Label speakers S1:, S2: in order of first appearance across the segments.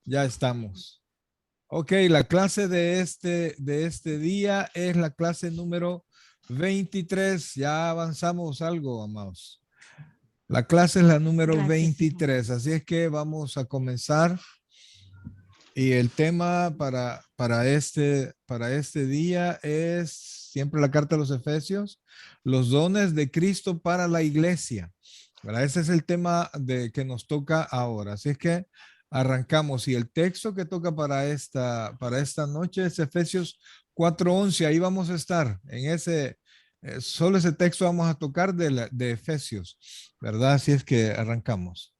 S1: Ya estamos. Ok, la clase de este día es la clase número 23. Ya avanzamos algo, amados. La clase es la número
S2: Gracias, hijo.
S1: 23, así es que vamos a comenzar. Y el tema para este día es siempre la carta a los Efesios, los dones de Cristo para la iglesia. ¿Verdad? Ese es el tema que nos toca ahora. Así es que arrancamos. Y el texto que toca para esta noche es Efesios 4:11. Ahí vamos a estar. Solo ese texto vamos a tocar de Efesios. ¿Verdad? Así es que arrancamos.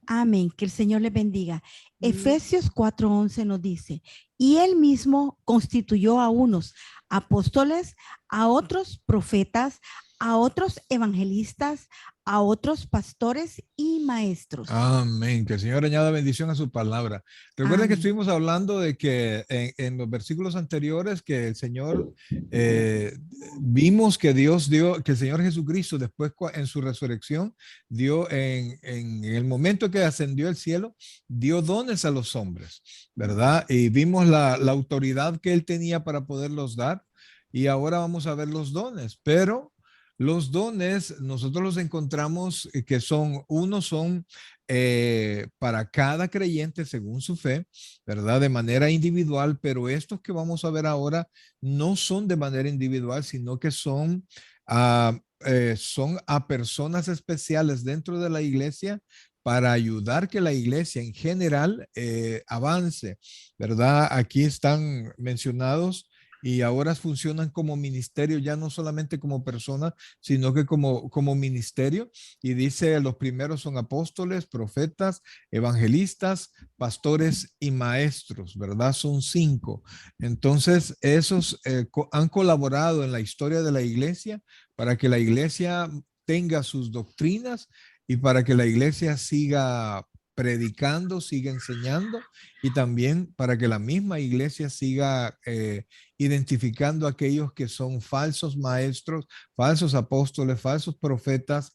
S2: Amén. Que el Señor les bendiga. Efesios 4:11 nos dice, y él mismo constituyó a unos apóstoles, a otros profetas, a otros evangelistas, a otros pastores y maestros.
S1: Amén. Que el Señor añada bendición a su palabra. Recuerden que
S2: Amén.
S1: estuvimos hablando de que en los versículos anteriores que el Señor, eh, vimos que Dios dio, que el Señor Jesucristo después en su resurrección dio en el momento que ascendió al cielo, dio dones a los hombres, ¿verdad? Y vimos la autoridad que él tenía para poderlos dar. Y ahora vamos a ver los dones, pero los dones nosotros los encontramos que son para cada creyente según su fe, ¿verdad? De manera individual, pero estos que vamos a ver ahora no son de manera individual, sino que son a personas especiales dentro de la iglesia para ayudar que la iglesia en general avance, ¿verdad? Aquí están mencionados y ahora funcionan como ministerio, ya no solamente como persona, sino que como ministerio. Y dice, los primeros son apóstoles, profetas, evangelistas, pastores y maestros, ¿verdad? Son 5. Entonces, esos han colaborado en la historia de la iglesia para que la iglesia tenga sus doctrinas y para que la iglesia siga predicando, siga enseñando y también para que la misma iglesia siga identificando a aquellos que son falsos maestros, falsos apóstoles, falsos profetas,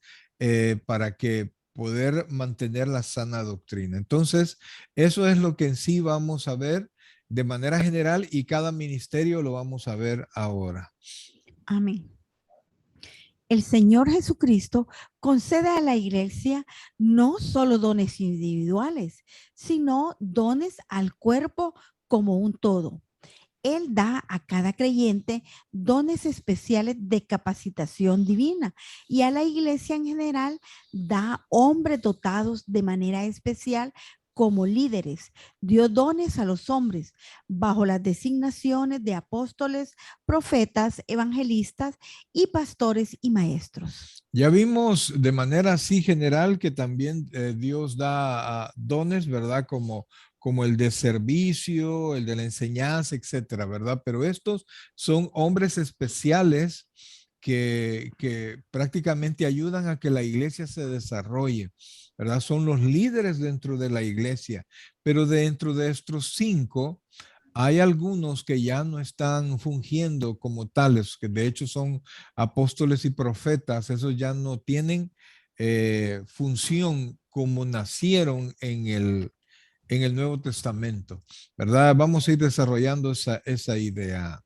S1: para que poder mantener la sana doctrina. Entonces, eso es lo que en sí vamos a ver de manera general y cada ministerio lo vamos a ver ahora.
S2: Amén. El Señor Jesucristo concede a la iglesia no solo dones individuales, sino dones al cuerpo como un todo. Él da a cada creyente dones especiales de capacitación divina y a la iglesia en general da hombres dotados de manera especial como líderes. Dio dones a los hombres bajo las designaciones de apóstoles, profetas, evangelistas y pastores y maestros.
S1: Ya vimos de manera así general que también Dios da dones, ¿verdad? Como el de servicio, el de la enseñanza, etcétera, ¿verdad? Pero estos son hombres especiales que prácticamente ayudan a que la iglesia se desarrolle, ¿verdad? Son los líderes dentro de la iglesia, pero dentro de estos 5 hay algunos que ya no están fungiendo como tales, que de hecho son apóstoles y profetas. Esos ya no tienen función como nacieron en el Nuevo Testamento, ¿verdad? Vamos a ir desarrollando esa idea.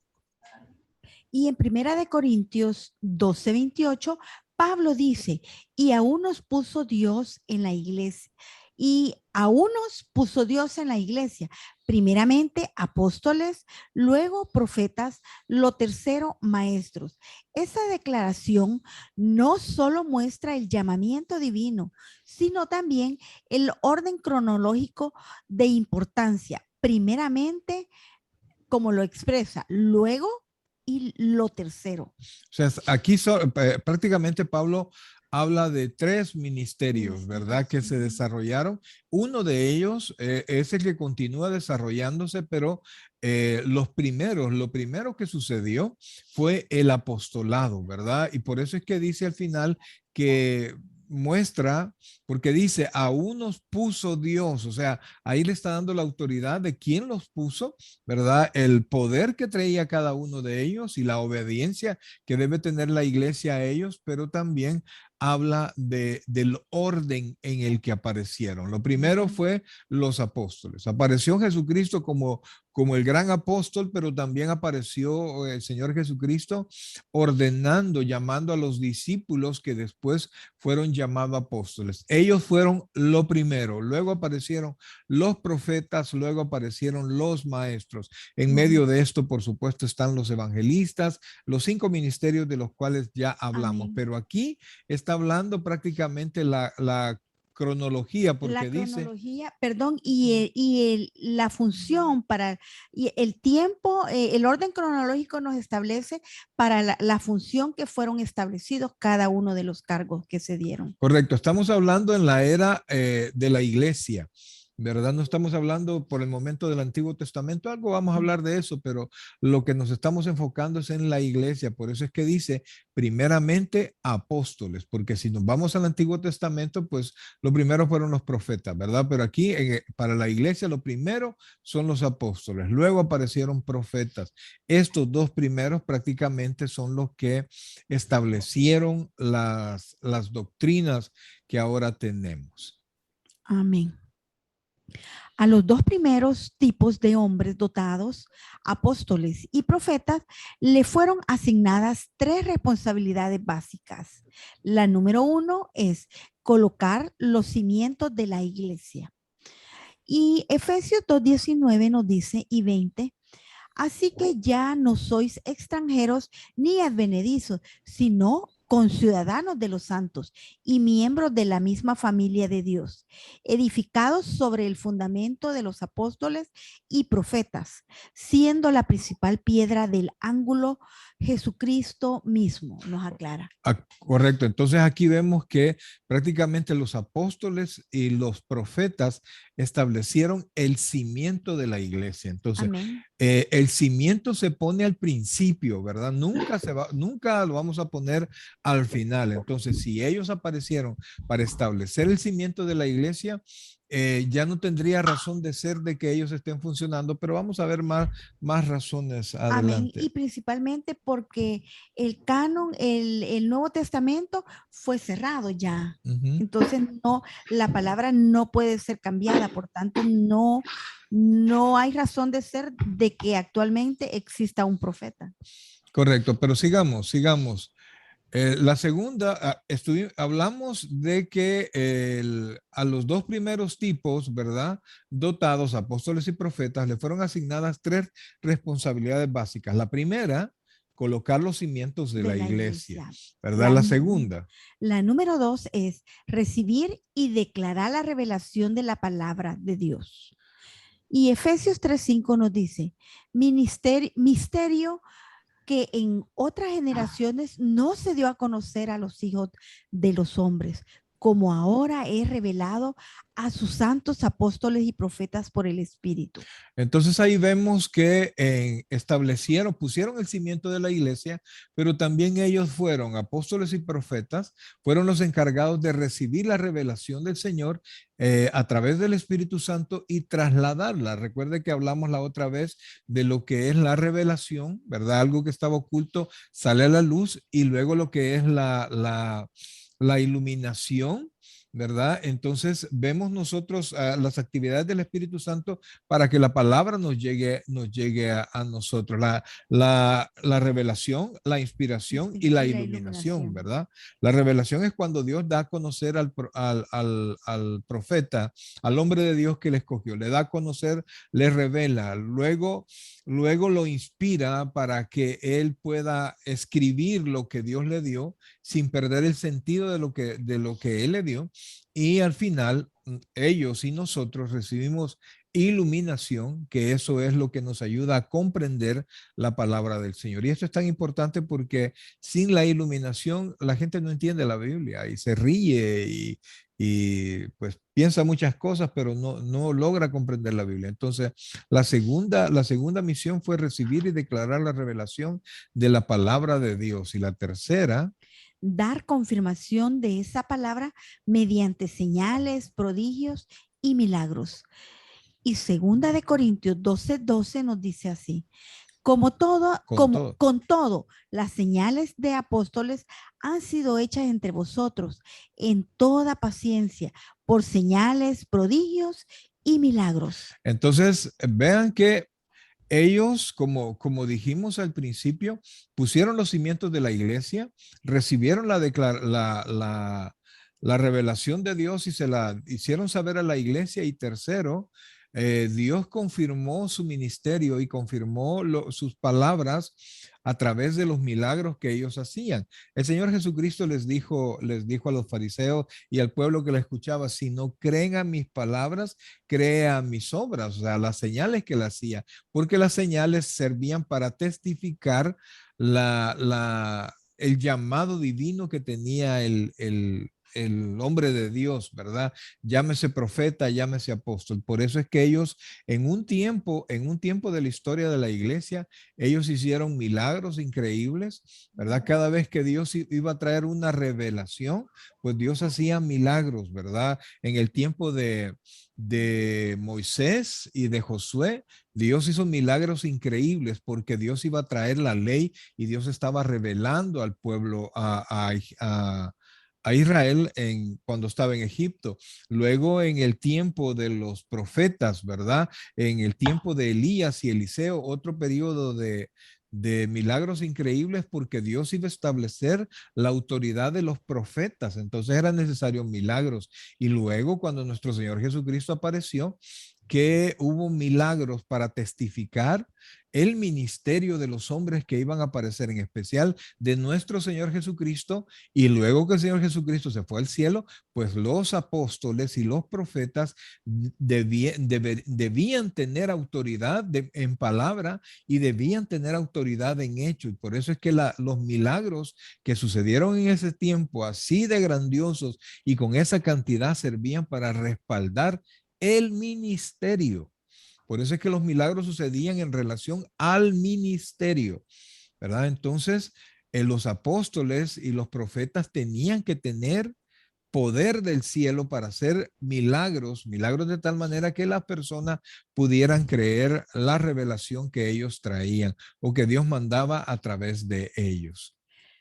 S2: Y en Primera de Corintios 12:28, Pablo dice, y a unos puso Dios en la iglesia, y a unos puso Dios en la iglesia, primeramente apóstoles, luego profetas, lo tercero maestros. Esa declaración no solo muestra el llamamiento divino, sino también el orden cronológico de importancia. Primeramente, como lo expresa, luego y lo tercero.
S1: O sea, aquí prácticamente Pablo habla de 3 ministerios, ¿verdad? Que se desarrollaron. Uno de ellos es el que continúa desarrollándose, pero lo primero que sucedió fue el apostolado, ¿verdad? Y por eso es que dice al final que muestra porque dice, aún nos puso Dios, o sea, ahí le está dando la autoridad de quién los puso, ¿verdad? El poder que traía cada uno de ellos y la obediencia que debe tener la iglesia a ellos, pero también habla del orden en el que aparecieron. Lo primero fue los apóstoles. Apareció Jesucristo como el gran apóstol, pero también apareció el Señor Jesucristo ordenando, llamando a los discípulos que después fueron llamados apóstoles. Ellos fueron lo primero, luego aparecieron los profetas, luego aparecieron los maestros. En medio de esto, por supuesto, están los evangelistas, los 5 ministerios de los cuales ya hablamos,
S2: Amén.
S1: pero aquí está hablando prácticamente la cronología, porque
S2: La
S1: dice,
S2: cronología, perdón, la función para, y el tiempo, el orden cronológico nos establece para la función que fueron establecidos cada uno de los cargos que se dieron.
S1: correcto, estamos hablando en la era de la iglesia, ¿verdad? No estamos hablando por el momento del Antiguo Testamento, algo vamos a hablar de eso, pero lo que nos estamos enfocando es en la iglesia. Por eso es que dice primeramente apóstoles, porque si nos vamos al Antiguo Testamento, pues lo primero fueron los profetas, ¿verdad? Pero aquí para la iglesia lo primero son los apóstoles, luego aparecieron profetas. Estos dos primeros prácticamente son los que establecieron las doctrinas que ahora tenemos.
S2: Amén. A los dos primeros tipos de hombres dotados, apóstoles y profetas, le fueron asignadas 3 responsabilidades básicas. La número 1 es colocar los cimientos de la iglesia. Y Efesios 2:19 nos dice y 20, así que ya no sois extranjeros ni advenedizos, sino conciudadanos de los santos y miembros de la misma familia de Dios, edificados sobre el fundamento de los apóstoles y profetas, siendo la principal piedra del ángulo Jesucristo mismo, nos aclara.
S1: Correcto. Entonces aquí vemos que prácticamente los apóstoles y los profetas establecieron el cimiento de la iglesia. Entonces, el cimiento se pone al principio, ¿verdad? Nunca lo vamos a poner al final. Entonces, si ellos aparecieron para establecer el cimiento de la iglesia, ya no tendría razón de ser de que ellos estén funcionando, pero vamos a ver más razones adelante.
S2: Amén. Y principalmente porque el canon, el Nuevo Testamento fue cerrado ya. Entonces, no, la palabra no puede ser cambiada, por tanto, no hay razón de ser de que actualmente exista un profeta.
S1: Correcto, pero sigamos. La segunda, hablamos de que a los dos primeros tipos, ¿verdad? Dotados, apóstoles y profetas, le fueron asignadas 3 responsabilidades básicas. La primera, colocar los cimientos de la iglesia, ¿verdad? La segunda.
S2: La número 2 es recibir y declarar la revelación de la palabra de Dios. Y Efesios 3:5 nos dice, misterio que en otras generaciones no se dio a conocer a los hijos de los hombres, como ahora es revelado a sus santos apóstoles y profetas por el Espíritu.
S1: Entonces ahí vemos que pusieron el cimiento de la iglesia, pero también ellos fueron apóstoles y profetas, fueron los encargados de recibir la revelación del Señor a través del Espíritu Santo y trasladarla. Recuerde que hablamos la otra vez de lo que es la revelación, ¿verdad? Algo que estaba oculto sale a la luz y luego lo que es la iluminación, ¿verdad? Entonces vemos nosotros las actividades del Espíritu Santo para que la palabra nos llegue a nosotros, la revelación, la inspiración y la iluminación, ¿verdad? La revelación es cuando Dios da a conocer al profeta, al hombre de Dios que le escogió, le da a conocer, le revela, luego lo inspira para que él pueda escribir lo que Dios le dio sin perder el sentido de lo que él le dio. Y al final, ellos y nosotros recibimos iluminación, que eso es lo que nos ayuda a comprender la palabra del Señor. Y esto es tan importante porque sin la iluminación la gente no entiende la Biblia y se ríe y pues piensa muchas cosas, pero no logra comprender la Biblia. Entonces, la segunda misión fue recibir y declarar la revelación de la palabra de Dios. Y la tercera,
S2: dar confirmación de esa palabra mediante señales, prodigios y milagros. Y segunda de Corintios 12:12 nos dice así:
S1: Con todo.
S2: con todo, las señales de apóstoles han sido hechas entre vosotros en toda paciencia, por señales, prodigios y milagros.
S1: Entonces, vean que ellos, como dijimos al principio, pusieron los cimientos de la iglesia, recibieron la revelación de Dios y se la hicieron saber a la iglesia. Y tercero, Dios confirmó su ministerio y confirmó sus palabras a través de los milagros que ellos hacían. El Señor Jesucristo les dijo a los fariseos y al pueblo que le escuchaba: si no creen a mis palabras, crean mis obras, o sea, las señales que le hacía, porque las señales servían para testificar el llamado divino que tenía el hombre de Dios, ¿verdad? Llámese profeta, llámese apóstol. Por eso es que ellos en un tiempo de la historia de la iglesia, ellos hicieron milagros increíbles, ¿verdad? Cada vez que Dios iba a traer una revelación, pues Dios hacía milagros, ¿verdad? En el tiempo de Moisés y de Josué, Dios hizo milagros increíbles porque Dios iba a traer la ley y Dios estaba revelando al pueblo, a Israel cuando estaba en Egipto. Luego en el tiempo de los profetas, ¿verdad? En el tiempo de Elías y Eliseo, otro periodo de milagros increíbles porque Dios iba a establecer la autoridad de los profetas. Entonces eran necesarios milagros. Y luego cuando nuestro Señor Jesucristo apareció, que hubo milagros para testificar el ministerio de los hombres que iban a aparecer, en especial de nuestro Señor Jesucristo. Y luego que el Señor Jesucristo se fue al cielo, pues los apóstoles y los profetas debían tener autoridad en palabra y debían tener autoridad en hecho. Y por eso es que los milagros que sucedieron en ese tiempo, así de grandiosos y con esa cantidad, servían para respaldar el ministerio. Por eso es que los milagros sucedían en relación al ministerio, ¿verdad? Entonces, los apóstoles y los profetas tenían que tener poder del cielo para hacer milagros de tal manera que las personas pudieran creer la revelación que ellos traían o que Dios mandaba a través de ellos.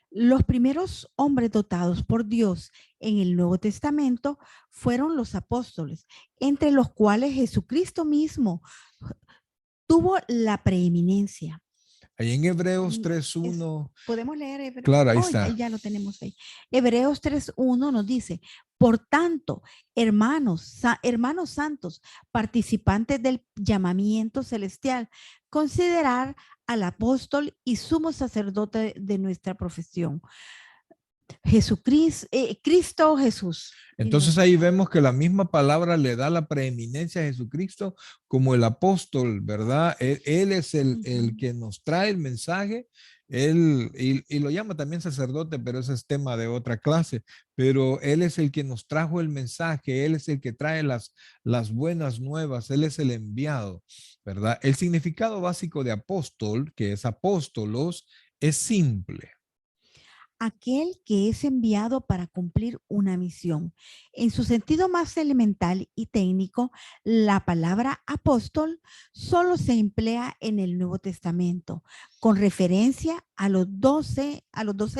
S2: Los primeros hombres dotados por Dios en el Nuevo Testamento fueron los apóstoles, entre los cuales Jesucristo mismo tuvo la preeminencia.
S1: Ahí en Hebreos 3:1,
S2: Podemos leer Hebreos.
S1: claro, ahí
S2: Oh,
S1: está.
S2: ya lo tenemos ahí. Hebreos 3:1 nos dice: por tanto, hermanos santos, participantes del llamamiento celestial, considerar al apóstol y sumo sacerdote de nuestra profesión, Jesucristo, Cristo Jesús.
S1: Entonces ahí vemos que la misma palabra le da la preeminencia a Jesucristo como el apóstol, ¿verdad? Él es el que nos trae el mensaje. Y lo llama también sacerdote, pero ese es tema de otra clase. Pero él es el que nos trajo el mensaje, él es el que trae las buenas nuevas, él es el enviado, ¿verdad? El significado básico de apóstol, que es apóstolos, es simple.
S2: Aquel que es enviado para cumplir una misión. En su sentido más elemental y técnico, la palabra apóstol solo se emplea en el Nuevo Testamento, con referencia a los doce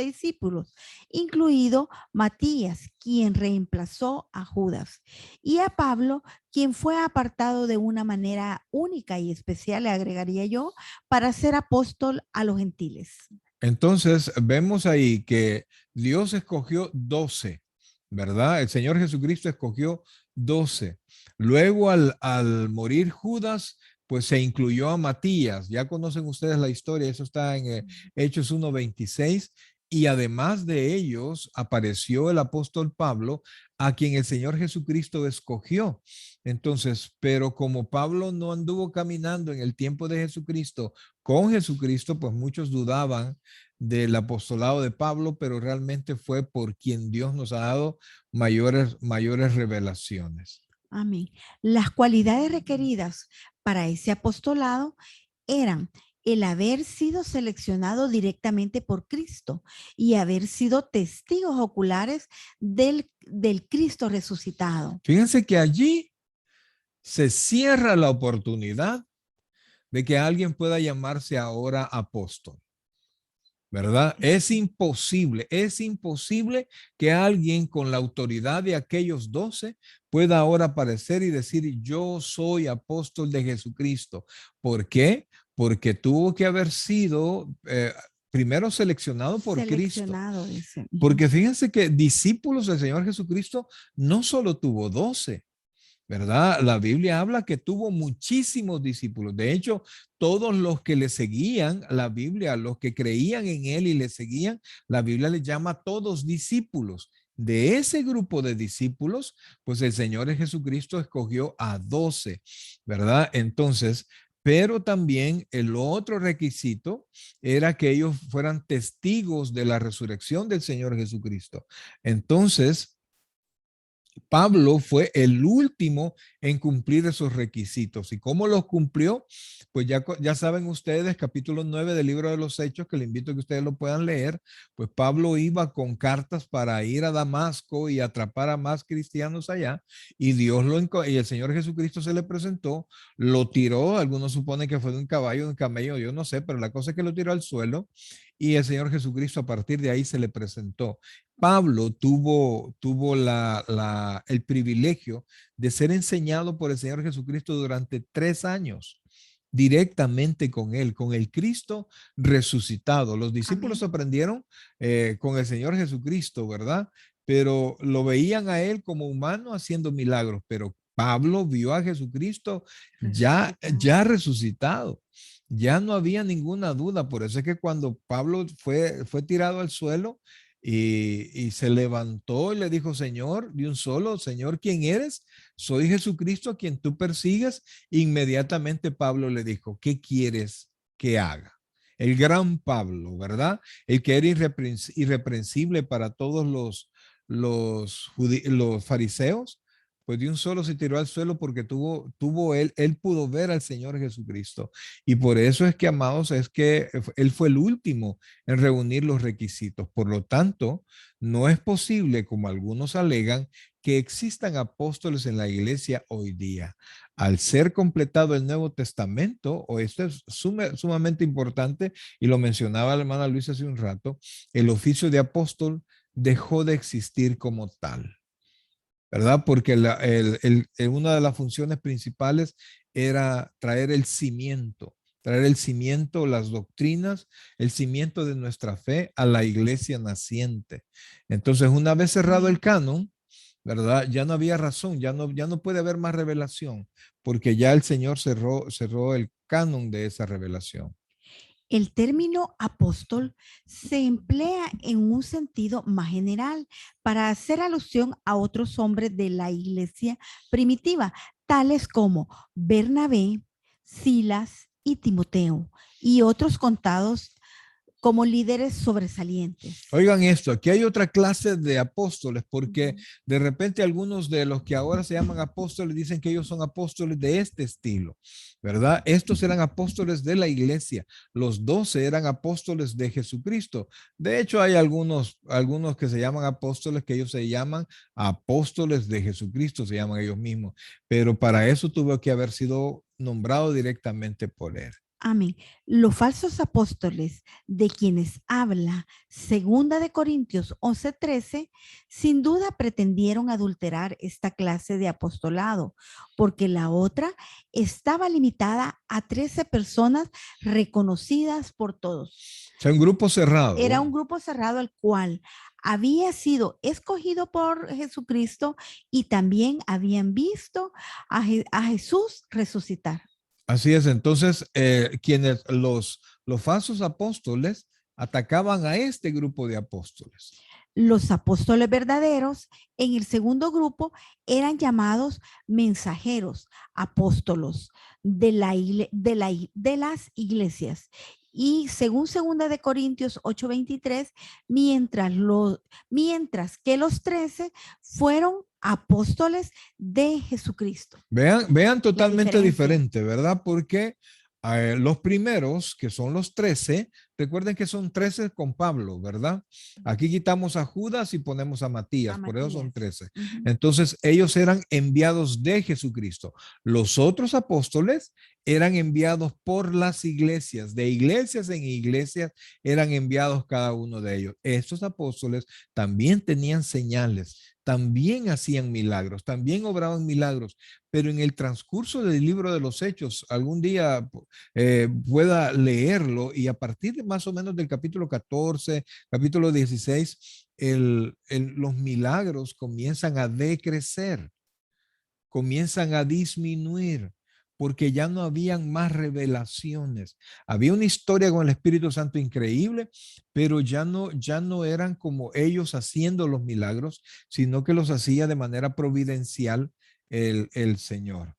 S2: discípulos, incluido Matías, quien reemplazó a Judas, y a Pablo, quien fue apartado de una manera única y especial, le agregaría yo, para ser apóstol a los gentiles.
S1: Entonces, vemos ahí que Dios escogió 12, ¿verdad? El Señor Jesucristo escogió 12. Luego, al morir Judas, pues se incluyó a Matías. Ya conocen ustedes la historia, eso está en Hechos 1:26. Y además de ellos, apareció el apóstol Pablo, a quien el Señor Jesucristo escogió. Entonces, pero como Pablo no anduvo caminando en el tiempo de Jesucristo con Jesucristo, pues muchos dudaban del apostolado de Pablo, pero realmente fue por quien Dios nos ha dado mayores revelaciones.
S2: Amén. Las cualidades requeridas para ese apostolado eran el haber sido seleccionado directamente por Cristo y haber sido testigos oculares del Cristo resucitado.
S1: Fíjense que allí se cierra la oportunidad de que alguien pueda llamarse ahora apóstol, ¿verdad? Es imposible que alguien con la autoridad de aquellos 12 pueda ahora aparecer y decir, yo soy apóstol de Jesucristo. ¿Por qué? Porque tuvo que haber sido primero seleccionado por Cristo.
S2: Dice.
S1: Porque fíjense que discípulos del Señor Jesucristo no solo tuvo 12, ¿verdad? La Biblia habla que tuvo muchísimos discípulos. De hecho, todos los que le seguían, la Biblia, los que creían en él y le seguían, la Biblia les llama todos discípulos. De ese grupo de discípulos, pues el Señor Jesucristo escogió a 12, ¿verdad? Entonces, pero también el otro requisito era que ellos fueran testigos de la resurrección del Señor Jesucristo. Entonces, Pablo fue el último en cumplir esos requisitos. ¿Y cómo los cumplió? Pues ya saben ustedes, capítulo 9 del libro de los Hechos, que le invito a que ustedes lo puedan leer, pues Pablo iba con cartas para ir a Damasco y atrapar a más cristianos allá, y y el Señor Jesucristo se le presentó, lo tiró, algunos suponen que fue de un caballo, de un camello, yo no sé, pero la cosa es que lo tiró al suelo, y el Señor Jesucristo a partir de ahí se le presentó. Pablo tuvo el privilegio de ser enseñado por el Señor Jesucristo durante 3 años directamente con él, con el Cristo resucitado. Los discípulos
S2: Amén.
S1: aprendieron con el Señor Jesucristo, ¿verdad? Pero lo veían a él como humano haciendo milagros, pero Pablo vio a Jesucristo ya resucitado. Ya no había ninguna duda. Por eso es que cuando Pablo fue tirado al suelo, y se levantó y le dijo, Señor, de un solo, Señor, ¿quién eres? Soy Jesucristo a quien tú persigues. Inmediatamente Pablo le dijo, ¿qué quieres que haga? El gran Pablo, ¿verdad? El que era irreprensible para todos los fariseos, pues de un solo se tiró al suelo porque él pudo ver al Señor Jesucristo. Y por eso es que, amados, es que él fue el último en reunir los requisitos. Por lo tanto, no es posible, como algunos alegan, que existan apóstoles en la iglesia hoy día. Al ser completado el Nuevo Testamento, o esto es sumamente importante, y lo mencionaba la hermana Luisa hace un rato, el oficio de apóstol dejó de existir como tal, ¿verdad? Porque una de las funciones principales era traer el cimiento, las doctrinas, el cimiento de nuestra fe a la iglesia naciente. Entonces, una vez cerrado el canon, ¿verdad? Ya no había razón, ya no puede haber más revelación, porque ya el Señor cerró el canon de esa revelación.
S2: El término apóstol se emplea en un sentido más general para hacer alusión a otros hombres de la iglesia primitiva, tales como Bernabé, Silas y Timoteo, y otros contados como líderes sobresalientes.
S1: Oigan esto, aquí hay otra clase de apóstoles, porque de repente algunos de los que ahora se llaman apóstoles dicen que ellos son apóstoles de este estilo, ¿verdad? Estos eran apóstoles de la iglesia. Los 12 eran apóstoles de Jesucristo. De hecho, hay algunos que se llaman apóstoles, que ellos se llaman apóstoles de Jesucristo, se llaman ellos mismos, pero para eso tuvo que haber sido nombrado directamente por él.
S2: Amén. Los falsos apóstoles de quienes habla 2 Corintios 11:13, sin duda pretendieron adulterar esta clase de apostolado, porque la otra estaba limitada a 13 personas reconocidas por todos.
S1: O sea, un grupo cerrado.
S2: Era un grupo cerrado al cual había sido escogido por Jesucristo y también habían visto a Jesús resucitar.
S1: Así es, entonces los falsos apóstoles atacaban a este grupo de apóstoles.
S2: Los apóstoles verdaderos en el segundo grupo eran llamados mensajeros, apóstolos de las iglesias. Y según 2 Corintios 8:23, mientras que los 13 fueron apóstoles de Jesucristo.
S1: Vean totalmente diferente, ¿verdad? Porque Los primeros, que son los 13, recuerden que son 13 con Pablo, ¿verdad? Aquí quitamos a Judas y ponemos a Matías, por eso son 13. Entonces, ellos eran enviados de Jesucristo. Los otros apóstoles eran enviados por las iglesias, de iglesias en iglesias eran enviados cada uno de ellos. Estos apóstoles también tenían señales, también hacían milagros, también obraban milagros, pero en el transcurso del libro de los Hechos, algún día pueda leerlo y a partir de más o menos del capítulo 14, capítulo 16, los milagros comienzan a decrecer, comienzan a disminuir, porque ya no habían más revelaciones. Había una historia con el Espíritu Santo increíble, pero ya no eran como ellos haciendo los milagros, sino que los hacía de manera providencial el Señor.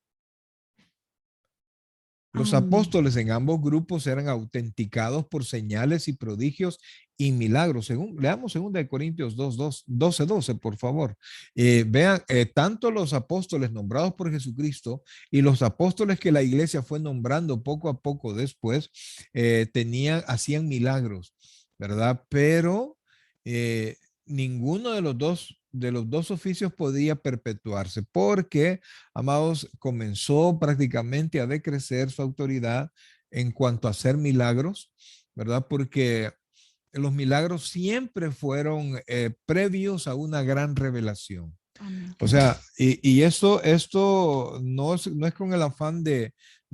S1: Los apóstoles en ambos grupos eran autenticados por señales y prodigios y milagros. Leamos 2 Corintios 12, por favor. Vean, tanto los apóstoles nombrados por Jesucristo y los apóstoles que la iglesia fue nombrando poco a poco después, hacían milagros, ¿verdad? Pero ninguno de los dos oficios podía perpetuarse porque, amados, comenzó prácticamente a decrecer su autoridad en cuanto a hacer milagros, ¿verdad? Porque los milagros siempre fueron previos a una gran revelación.
S2: Amén.
S1: O sea, y esto no es con el afán de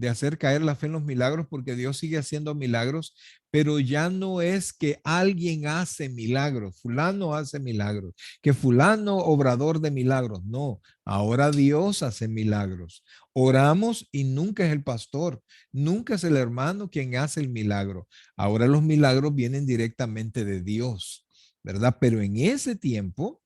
S1: hacer caer la fe en los milagros, porque Dios sigue haciendo milagros, pero ya no es que alguien hace milagros, fulano hace milagros, que fulano obrador de milagros. No, ahora Dios hace milagros. Oramos y nunca es el pastor, nunca es el hermano quien hace el milagro. Ahora los milagros vienen directamente de Dios, ¿verdad? Pero en ese tiempo,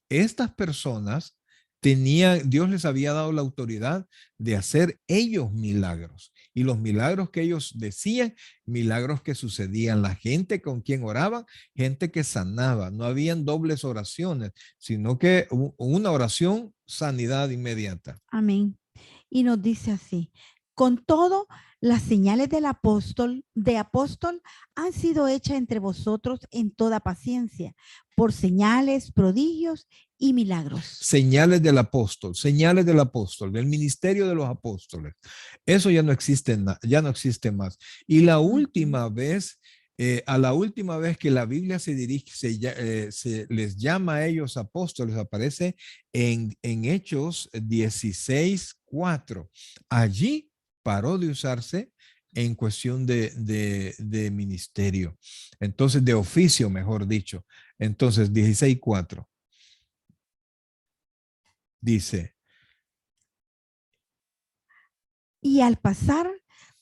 S1: estas personas Dios les había dado la autoridad de hacer ellos milagros. Y los milagros que ellos decían, milagros que sucedían, la gente con quien oraban, gente que sanaba. No habían dobles oraciones, sino que una oración, sanidad inmediata.
S2: Amén. Y nos dice así: con todo, las señales de apóstol han sido hechas entre vosotros en toda paciencia, por señales, prodigios y milagros.
S1: Señales del apóstol, del ministerio de los apóstoles. Eso ya no existe, ya no existe más. Y la última vez, a la última vez que la Biblia se dirige, se les llama a ellos apóstoles, aparece en Hechos 16:4. Allí paró de usarse en cuestión de ministerio. Entonces, de oficio, mejor dicho. Entonces, 16:4. Dice,
S2: Y al pasar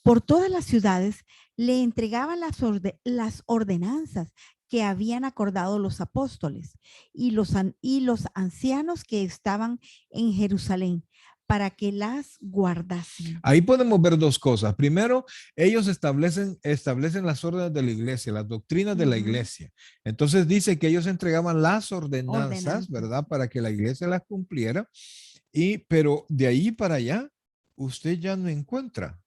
S2: por todas las ciudades, le entregaban las ordenanzas que habían acordado los apóstoles y los ancianos que estaban en Jerusalén para que las guardasen.
S1: ahí podemos ver dos cosas. Primero, ellos establecen las órdenes de la iglesia, las doctrinas de la iglesia. Entonces dice que ellos entregaban las ordenanzas, ¿verdad? Para que la iglesia las cumpliera. Pero de ahí para allá, usted ya no encuentra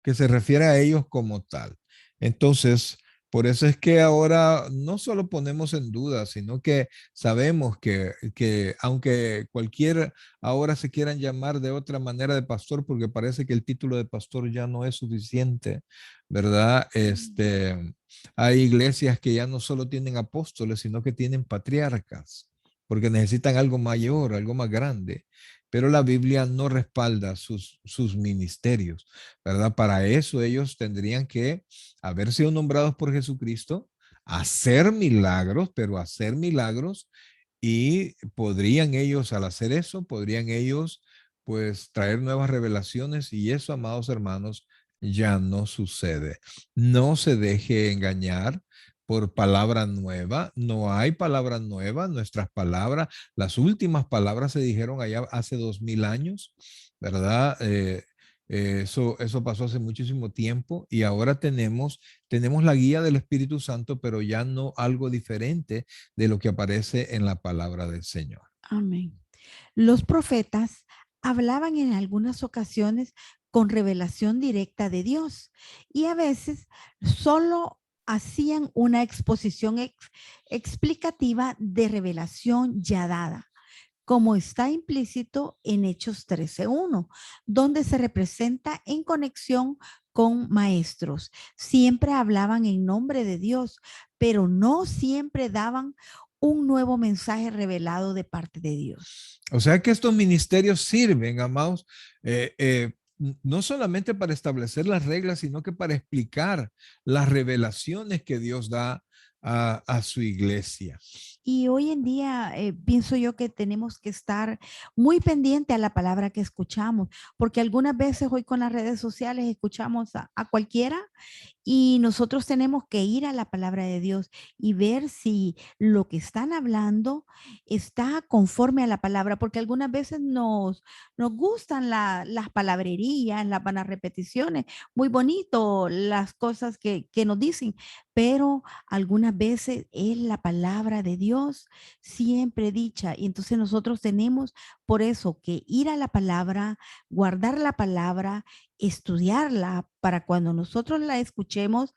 S1: que se refiere a ellos como tal. Entonces, por eso es que ahora no solo ponemos en duda, sino que sabemos que aunque cualquier ahora se quieran llamar de otra manera de pastor, porque parece que el título de pastor ya no es suficiente, ¿verdad? Hay iglesias que ya no solo tienen apóstoles, sino que tienen patriarcas, porque necesitan algo mayor, algo más grande. Pero la Biblia no respalda sus ministerios, ¿verdad? Para eso ellos tendrían que haber sido nombrados por Jesucristo, hacer milagros, pero hacer milagros, y podrían ellos, al hacer eso, podrían ellos pues traer nuevas revelaciones, y eso, amados hermanos, ya no sucede. No se deje engañar por palabra nueva. No hay palabra nueva. Nuestras palabras, las últimas palabras se dijeron allá hace 2000 años, ¿verdad? Eso pasó hace muchísimo tiempo, y ahora tenemos la guía del Espíritu Santo, pero ya no algo diferente de lo que aparece en la palabra del Señor.
S2: Amén. Los profetas hablaban en algunas ocasiones con revelación directa de Dios y a veces solo hacían una exposición explicativa de revelación ya dada, como está implícito en Hechos 13:1, donde se representa en conexión con maestros. Siempre hablaban en nombre de Dios, pero no siempre daban un nuevo mensaje revelado de parte de Dios.
S1: O sea que estos ministerios sirven, amados, no solamente para establecer las reglas, sino que para explicar las revelaciones que Dios da a su iglesia.
S2: Y hoy en día pienso yo que tenemos que estar muy pendiente a la palabra que escuchamos, porque algunas veces hoy con las redes sociales escuchamos a cualquiera y nosotros tenemos que ir a la palabra de Dios y ver si lo que están hablando está conforme a la palabra, porque algunas veces nos gustan las palabrerías, las vanas repeticiones, muy bonito las cosas que nos dicen, pero algunas veces es la palabra de Dios siempre dicha. Y entonces nosotros tenemos por eso que ir a la palabra, guardar la palabra, estudiarla para cuando nosotros la escuchemos,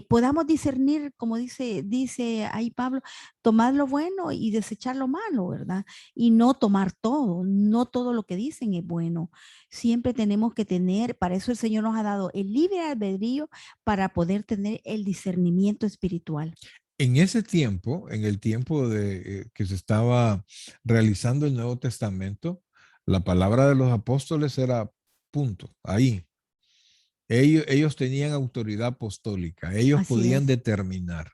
S2: podamos discernir, como dice ahí Pablo, tomar lo bueno y desechar lo malo, ¿verdad? Y no tomar todo, no todo lo que dicen es bueno. Siempre tenemos que tener, para eso el Señor nos ha dado el libre albedrío para poder tener el discernimiento espiritual.
S1: En ese tiempo, en el tiempo de que se estaba realizando el Nuevo Testamento, la palabra de los apóstoles era punto, ahí. Ellos tenían autoridad apostólica, ellos
S2: Así
S1: podían
S2: es.
S1: determinar.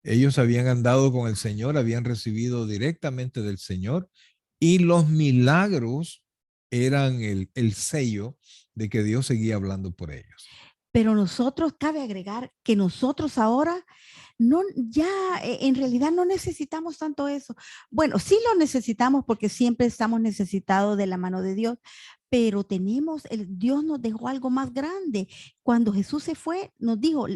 S1: Ellos habían andado con el Señor, habían recibido directamente del Señor y los milagros eran el sello de que Dios seguía hablando por ellos.
S2: Pero nosotros, cabe agregar que nosotros ahora no, ya en realidad no necesitamos tanto eso. Bueno, sí lo necesitamos porque siempre estamos necesitados de la mano de Dios, pero Dios nos dejó algo más grande. Cuando Jesús se fue, nos dijo,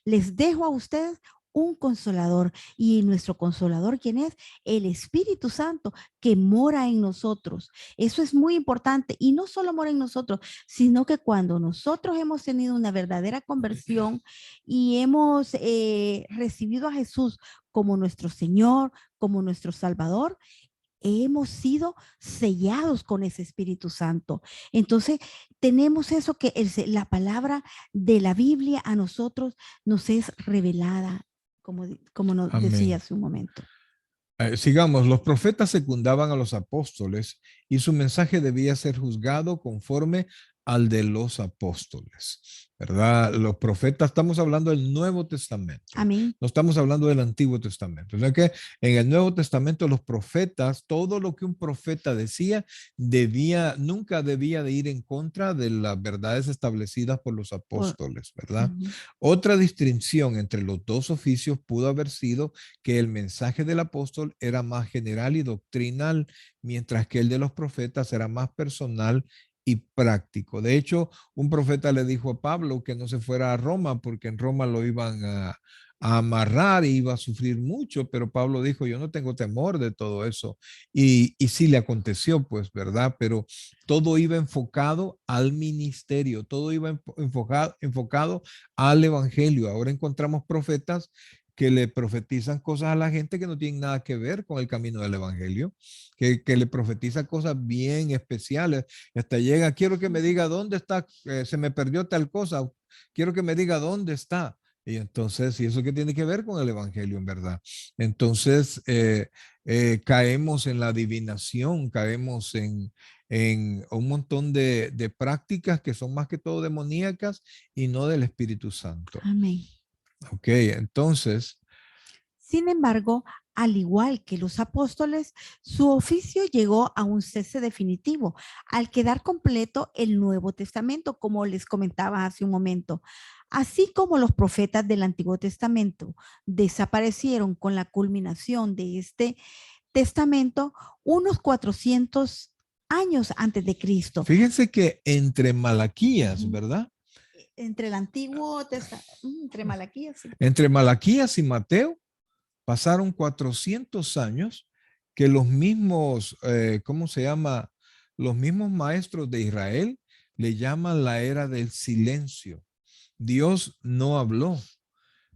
S2: les dejo a ustedes un consolador. Y nuestro consolador, ¿quién es? El Espíritu Santo que mora en nosotros. Eso es muy importante. Y no solo mora en nosotros, sino que cuando nosotros hemos tenido una verdadera conversión y hemos recibido a Jesús como nuestro Señor, como nuestro Salvador, hemos sido sellados con ese Espíritu Santo. Entonces, tenemos eso que la palabra de la Biblia a nosotros nos es revelada, como nos decía
S1: Amén.
S2: hace un momento.
S1: Sigamos, los profetas secundaban a los apóstoles y su mensaje debía ser juzgado conforme al de los apóstoles, ¿verdad? Los profetas, estamos hablando del Nuevo Testamento,
S2: Amén.
S1: no estamos hablando del Antiguo Testamento. O sea que en el Nuevo Testamento los profetas, todo lo que un profeta decía, nunca debía de ir en contra de las verdades establecidas por los
S2: Por,
S1: apóstoles, ¿verdad?
S2: ujú.
S1: Otra distinción entre los dos oficios pudo haber sido que el mensaje del apóstol era más general y doctrinal, mientras que el de los profetas era más personal y práctico. De hecho, un profeta le dijo a Pablo que no se fuera a Roma porque en Roma lo iban a amarrar y iba a sufrir mucho, pero Pablo dijo, yo no tengo temor de todo eso. Y sí le aconteció, pues, ¿verdad? Pero todo iba enfocado al ministerio, todo iba enfocado al evangelio. Ahora encontramos profetas que le profetizan cosas a la gente que no tienen nada que ver con el camino del evangelio, que le profetizan cosas bien especiales. Hasta llega, quiero que me diga dónde está, se me perdió tal cosa, quiero que me diga dónde está. Y entonces, ¿y eso qué tiene que ver con el evangelio en verdad? Entonces, caemos en la adivinación, caemos en un montón de prácticas que son más que todo demoníacas y no del Espíritu Santo.
S2: Amén.
S1: Ok, entonces,
S2: Sin embargo, al igual que los apóstoles, su oficio llegó a un cese definitivo al quedar completo el Nuevo Testamento, como les comentaba hace un momento. Así como los profetas del Antiguo Testamento desaparecieron con la culminación de este testamento unos 400 años antes de Cristo.
S1: fíjense que entre Malaquías,
S2: Ujú.
S1: ¿verdad?
S2: Entre el Antiguo Testamento, entre Malaquías, sí.
S1: Entre Malaquías y Mateo pasaron 400 años que los mismos, ¿cómo se llama? Los mismos maestros de Israel le llaman la era del silencio. Dios no habló,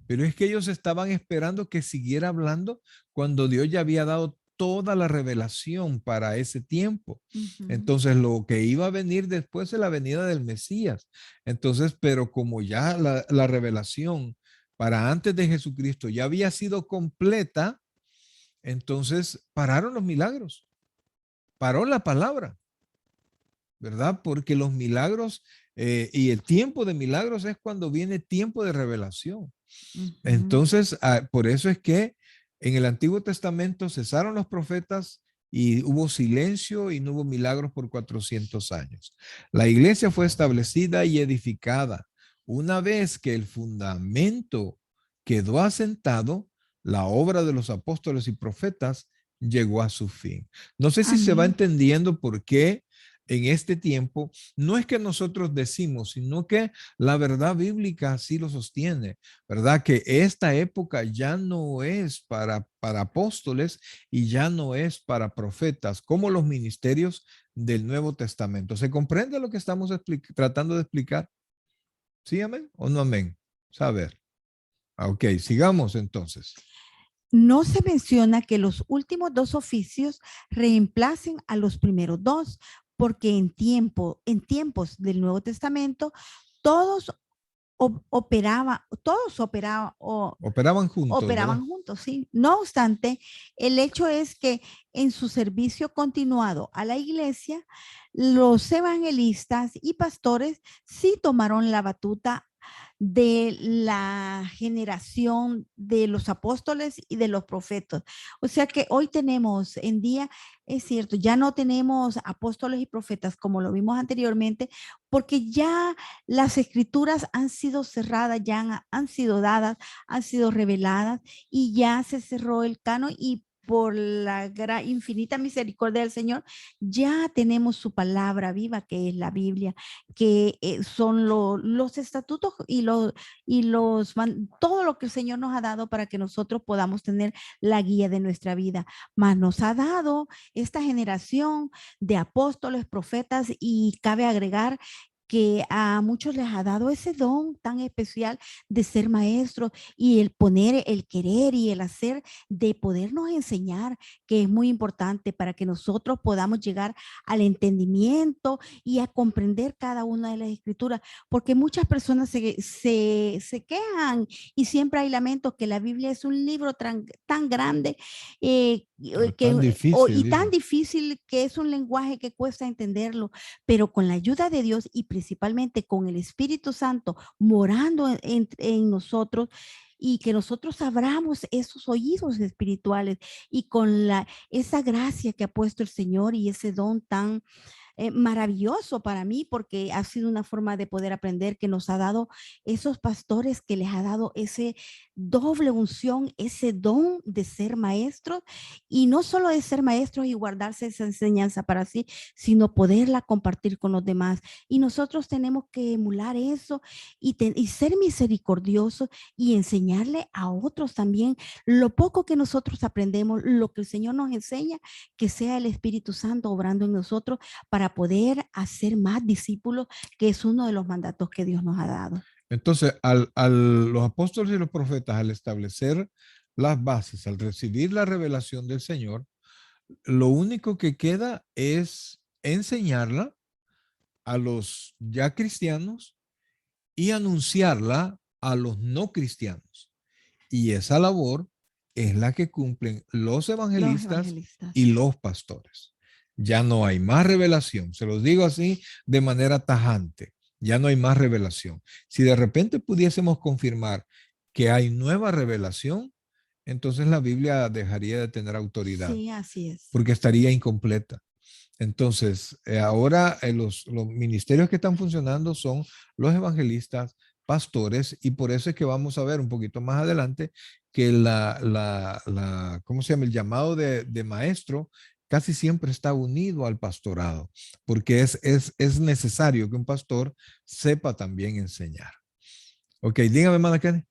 S1: pero es que ellos estaban esperando que siguiera hablando cuando Dios ya había dado toda la revelación para ese tiempo.
S2: Ujú.
S1: Entonces, lo que iba a venir después de la venida del Mesías. Entonces, pero como ya la revelación para antes de Jesucristo ya había sido completa, entonces pararon los milagros, paró la palabra, ¿verdad? Porque los milagros y el tiempo de milagros es cuando viene tiempo de revelación.
S2: Ujú.
S1: Entonces, por eso es que en el Antiguo Testamento cesaron los profetas y hubo silencio y no hubo milagros por 400 años. La iglesia fue establecida y edificada. Una vez que el fundamento quedó asentado, la obra de los apóstoles y profetas llegó a su fin. No sé si se va
S2: Amén.
S1: entendiendo por qué en este tiempo no es que nosotros decimos, sino que la verdad bíblica así lo sostiene. ¿Verdad? Que esta época ya no es para apóstoles y ya no es para profetas, como los ministerios del Nuevo Testamento. ¿Se comprende lo que estamos tratando de explicar? ¿Sí, amén? ¿O no, amén? Saber. Ok, sigamos entonces.
S2: No se menciona que los últimos dos oficios reemplacen a los primeros dos, porque en tiempos del Nuevo Testamento, todos
S1: Operaban juntos, ¿verdad?
S2: operaban juntos, ¿sí? No obstante, el hecho es que en su servicio continuado a la iglesia, los evangelistas y pastores sí tomaron la batuta de la generación de los apóstoles y de los profetas. O sea que hoy tenemos en día, es cierto, ya no tenemos apóstoles y profetas como lo vimos anteriormente, porque ya las escrituras han sido cerradas, ya han sido dadas, han sido reveladas y ya se cerró el canon y por la infinita misericordia del Señor, ya tenemos su palabra viva, que es la Biblia, que son los estatutos todo lo que el Señor nos ha dado para que nosotros podamos tener la guía de nuestra vida. Mas nos ha dado esta generación de apóstoles, profetas y cabe agregar que a muchos les ha dado ese don tan especial de ser maestros y el poner el querer y el hacer de podernos enseñar, que es muy importante para que nosotros podamos llegar al entendimiento y a comprender cada una de las escrituras, porque muchas personas se quejan y siempre hay lamentos que la Biblia es un libro tan grande
S1: Tan difícil,
S2: y tan
S1: dice.
S2: difícil que es un lenguaje que cuesta entenderlo, pero con la ayuda de Dios y principalmente con el Espíritu Santo morando en nosotros, y que nosotros abramos esos oídos espirituales y con esa gracia que ha puesto el Señor y ese don tan maravilloso para mí, porque ha sido una forma de poder aprender que nos ha dado esos pastores, que les ha dado ese doble unción, ese don de ser maestros, y no solo de ser maestros y guardarse esa enseñanza para sí, sino poderla compartir con los demás. Y nosotros tenemos que emular eso y ser misericordiosos y enseñarle a otros también lo poco que nosotros aprendemos, lo que el Señor nos enseña, que sea el Espíritu Santo obrando en nosotros para poder hacer más discípulos, que es uno de los mandatos que Dios nos ha dado.
S1: Entonces, los apóstoles y los profetas, al establecer las bases, al recibir la revelación del Señor, lo único que queda es enseñarla a los ya cristianos y anunciarla a los no cristianos. Y esa labor es la que cumplen los
S2: Los
S1: evangelistas
S2: evangelistas.
S1: y los pastores. Ya no hay más revelación, se los digo así de manera tajante, ya no hay más revelación. Si de repente pudiésemos confirmar que hay nueva revelación, entonces la Biblia dejaría de tener autoridad
S2: Sí, así es.
S1: porque estaría incompleta. Entonces, ahora los ministerios que están funcionando son los evangelistas, pastores, y por eso es que vamos a ver un poquito más adelante que ¿cómo se llama? El llamado de maestro casi siempre está unido al pastorado, porque es necesario que un pastor sepa también enseñar. Ok, dígame, hermana Kenny.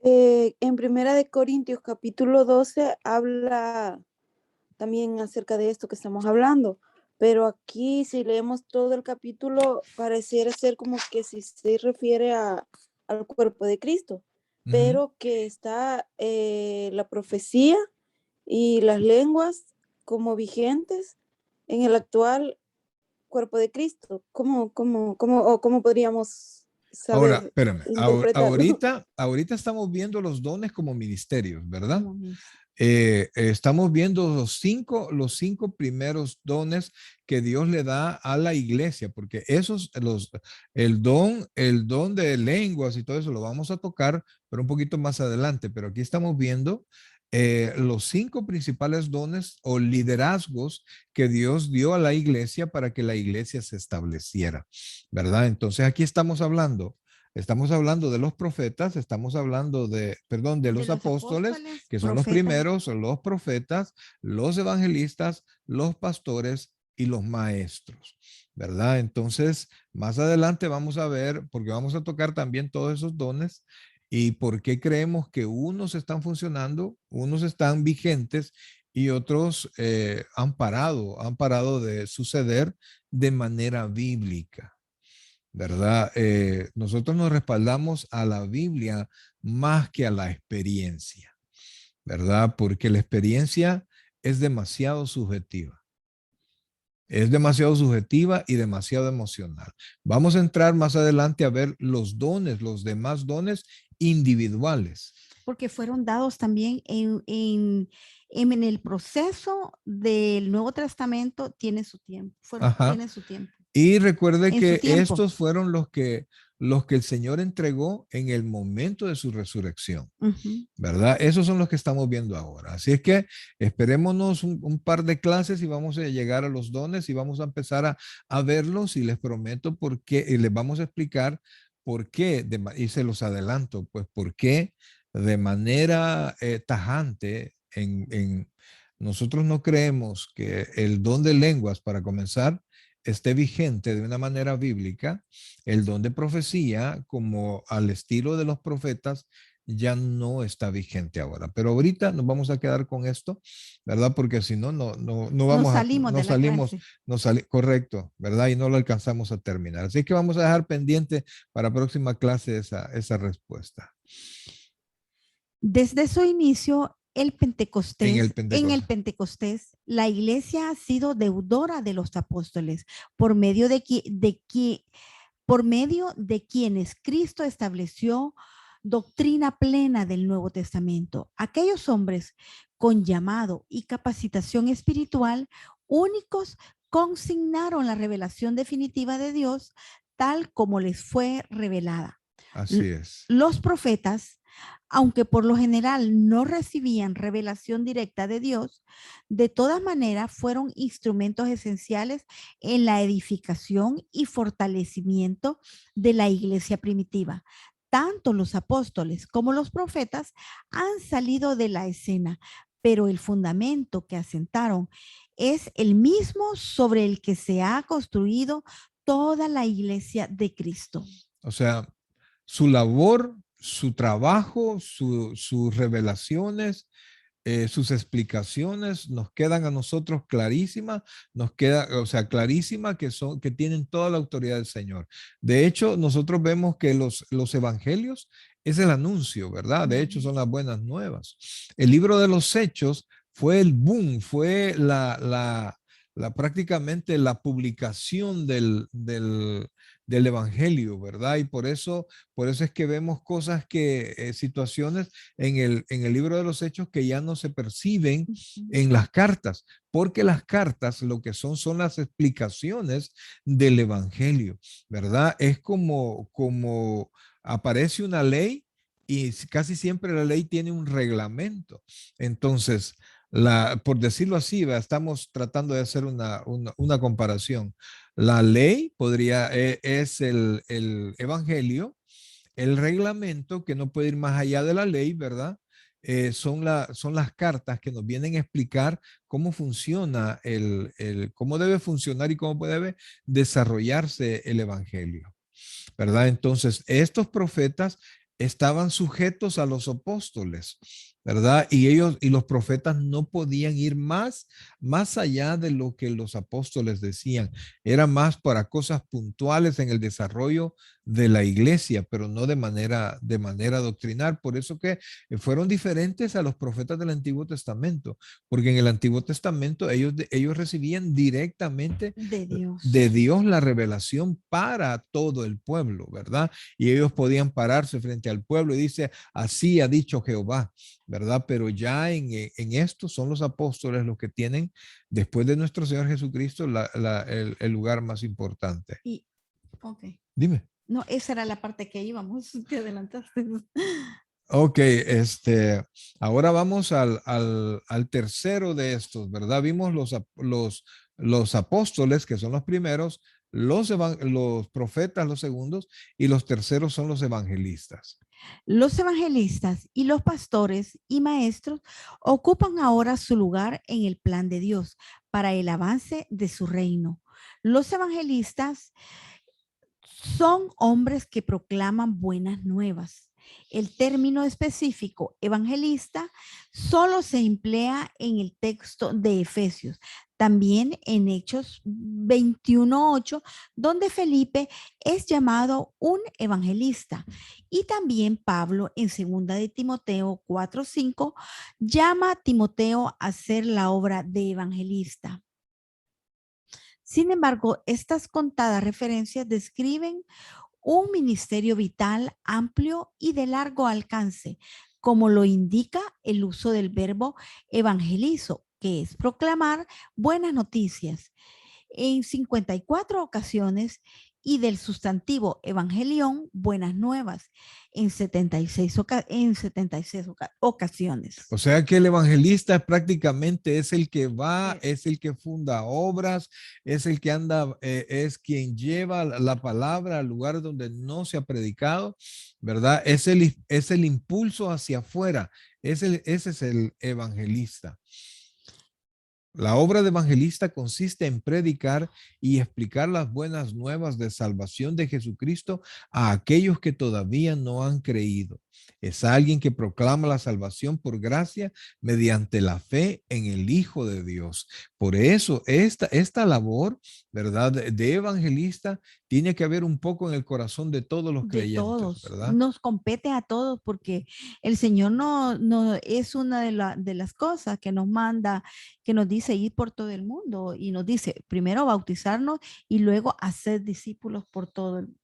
S3: En Primera de Corintios capítulo 12 habla también acerca de esto que estamos hablando, pero aquí si leemos todo el capítulo pareciera ser como que si se refiere al cuerpo de Cristo, pero que está la profecía y las lenguas como vigentes en el actual cuerpo de Cristo. ¿Cómo podríamos
S1: Ahora,
S3: saber
S1: espérame,
S3: interpretarlo?
S1: ahorita estamos viendo los dones como ministerios, ¿verdad?
S2: Como mis-
S1: Estamos viendo los cinco primeros dones que Dios le da a la iglesia, porque el don de lenguas y todo eso lo vamos a tocar, pero un poquito más adelante. Pero aquí estamos viendo los cinco principales dones o liderazgos que Dios dio a la iglesia para que la iglesia se estableciera, ¿verdad? Entonces aquí estamos hablando de los profetas, estamos hablando de
S2: de
S1: los
S2: los
S1: apóstoles,
S2: apóstoles,
S1: que son los
S2: profetas.
S1: primeros, los profetas, los evangelistas, los pastores y los maestros, ¿verdad? Entonces, más adelante vamos a ver, porque vamos a tocar también todos esos dones y por qué creemos que unos están funcionando, unos están vigentes y otros han parado de suceder de manera bíblica. ¿Verdad? Nosotros nos respaldamos a la Biblia más que a la experiencia, ¿verdad? Porque la experiencia es demasiado subjetiva. Es demasiado subjetiva y demasiado emocional. Vamos a entrar más adelante a ver los dones, los demás dones individuales.
S2: Porque fueron dados también en el proceso del Nuevo Testamento, tiene su tiempo,
S1: Ajá.
S2: tiene su tiempo,
S1: Y recuerde
S2: en su
S1: que
S2: tiempo.
S1: estos fueron los que el Señor entregó en el momento de su resurrección.
S2: Ujú.
S1: ¿Verdad? Esos son los que estamos viendo ahora. Así es que esperémonos un par de clases y vamos a llegar a los dones y vamos a empezar a verlos y les prometo por qué, y les vamos a explicar por qué, y se los adelanto, pues por qué de manera tajante nosotros no creemos que el don de lenguas, para comenzar, esté vigente de una manera bíblica. El don de profecía, como al estilo de los profetas, ya no está vigente ahora. Pero ahorita nos vamos a quedar con esto, ¿verdad? Porque si no, no
S2: Nos
S1: vamos a,
S2: salimos
S1: no
S2: de la
S1: salimos,
S2: clase.
S1: correcto, ¿verdad? Y no lo alcanzamos a terminar. Así que vamos a dejar pendiente para próxima clase esa respuesta
S2: Desde su inicio,
S1: en el
S2: en el
S1: Pentecostés.
S2: Pentecostés, la iglesia ha sido deudora de los apóstoles por medio por medio de quienes Cristo estableció doctrina plena del Nuevo Testamento. Aquellos hombres con llamado y capacitación espiritual únicos consignaron la revelación definitiva de Dios tal como les fue revelada.
S1: Así es.
S2: Los profetas, aunque por lo general no recibían revelación directa de Dios, de todas maneras fueron instrumentos esenciales en la edificación y fortalecimiento de la iglesia primitiva. Tanto los apóstoles como los profetas han salido de la escena, pero el fundamento que asentaron es el mismo sobre el que se ha construido toda la iglesia de Cristo.
S1: O sea, su labor, su trabajo, sus revelaciones, sus explicaciones nos quedan a nosotros clarísimas, nos queda, o sea, clarísima que tienen toda la autoridad del Señor. De hecho, nosotros vemos que los evangelios es el anuncio, ¿verdad? De hecho, son las buenas nuevas. El libro de los Hechos fue el boom, fue prácticamente la publicación del evangelio, ¿verdad? Y por eso es que vemos cosas situaciones en el libro de los Hechos que ya no se perciben en las cartas, porque las cartas lo que son las explicaciones del evangelio, ¿verdad? Es como aparece una ley y casi siempre la ley tiene un reglamento. Entonces, por decirlo así, estamos tratando de hacer una comparación. La ley es el evangelio, el reglamento que no puede ir más allá de la ley, ¿verdad? Son las cartas que nos vienen a explicar cómo funciona cómo debe funcionar y cómo debe desarrollarse el evangelio, ¿verdad? Entonces, estos profetas estaban sujetos a los apóstoles, ¿verdad? Y ellos y los profetas no podían ir más allá de lo que los apóstoles decían. Era más para cosas puntuales en el desarrollo de la iglesia, pero no de manera doctrinal. Por eso que fueron diferentes a los profetas del Antiguo Testamento, porque en el Antiguo Testamento ellos recibían directamente
S2: de
S1: de
S2: Dios.
S1: Dios la revelación para todo el pueblo, ¿verdad? Y ellos podían pararse frente al pueblo y dice, así ha dicho Jehová, ¿verdad? Pero ya en esto son los apóstoles los que tienen, después de nuestro Señor Jesucristo, el lugar más importante.
S2: Y, ok.
S1: Dime.
S2: No, esa era la parte que íbamos, te adelantaste.
S1: Ok, ahora vamos al tercero de estos, ¿verdad? Vimos los apóstoles, que son los primeros, los profetas, los segundos, y los terceros son los evangelistas.
S2: Los evangelistas y los pastores y maestros ocupan ahora su lugar en el plan de Dios para el avance de su reino. Los evangelistas son hombres que proclaman buenas nuevas. El término específico evangelista solo se emplea en el texto de Efesios, también en Hechos 21:8, donde Felipe es llamado un evangelista. Y también Pablo en 2 de Timoteo 4:5 llama a Timoteo a hacer la obra de evangelista. Sin embargo, estas contadas referencias describen un ministerio vital, amplio y de largo alcance, como lo indica el uso del verbo evangelizo, que es proclamar buenas noticias, en 54 ocasiones, y del sustantivo evangelión, buenas nuevas, en 76 ocasiones.
S1: O sea que el evangelista prácticamente es el que va,
S2: Es
S1: es el que funda obras, es el que anda, es quien lleva la palabra al lugar donde no se ha predicado, ¿verdad? Es el impulso hacia afuera, ese es el evangelista. La obra de evangelista consiste en predicar y explicar las buenas nuevas de salvación de Jesucristo a aquellos que todavía no han creído. Es alguien que proclama la salvación por gracia mediante la fe en el Hijo de Dios. Por eso esta labor, ¿verdad? De evangelista tiene que haber un poco en el corazón de todos los
S2: de
S1: creyentes,
S2: todos,
S1: ¿verdad?
S2: nos compete a todos porque el Señor no es una de las cosas que nos manda, que nos dice ir por todo el mundo y nos dice primero bautizarnos y luego hacer discípulos por todo el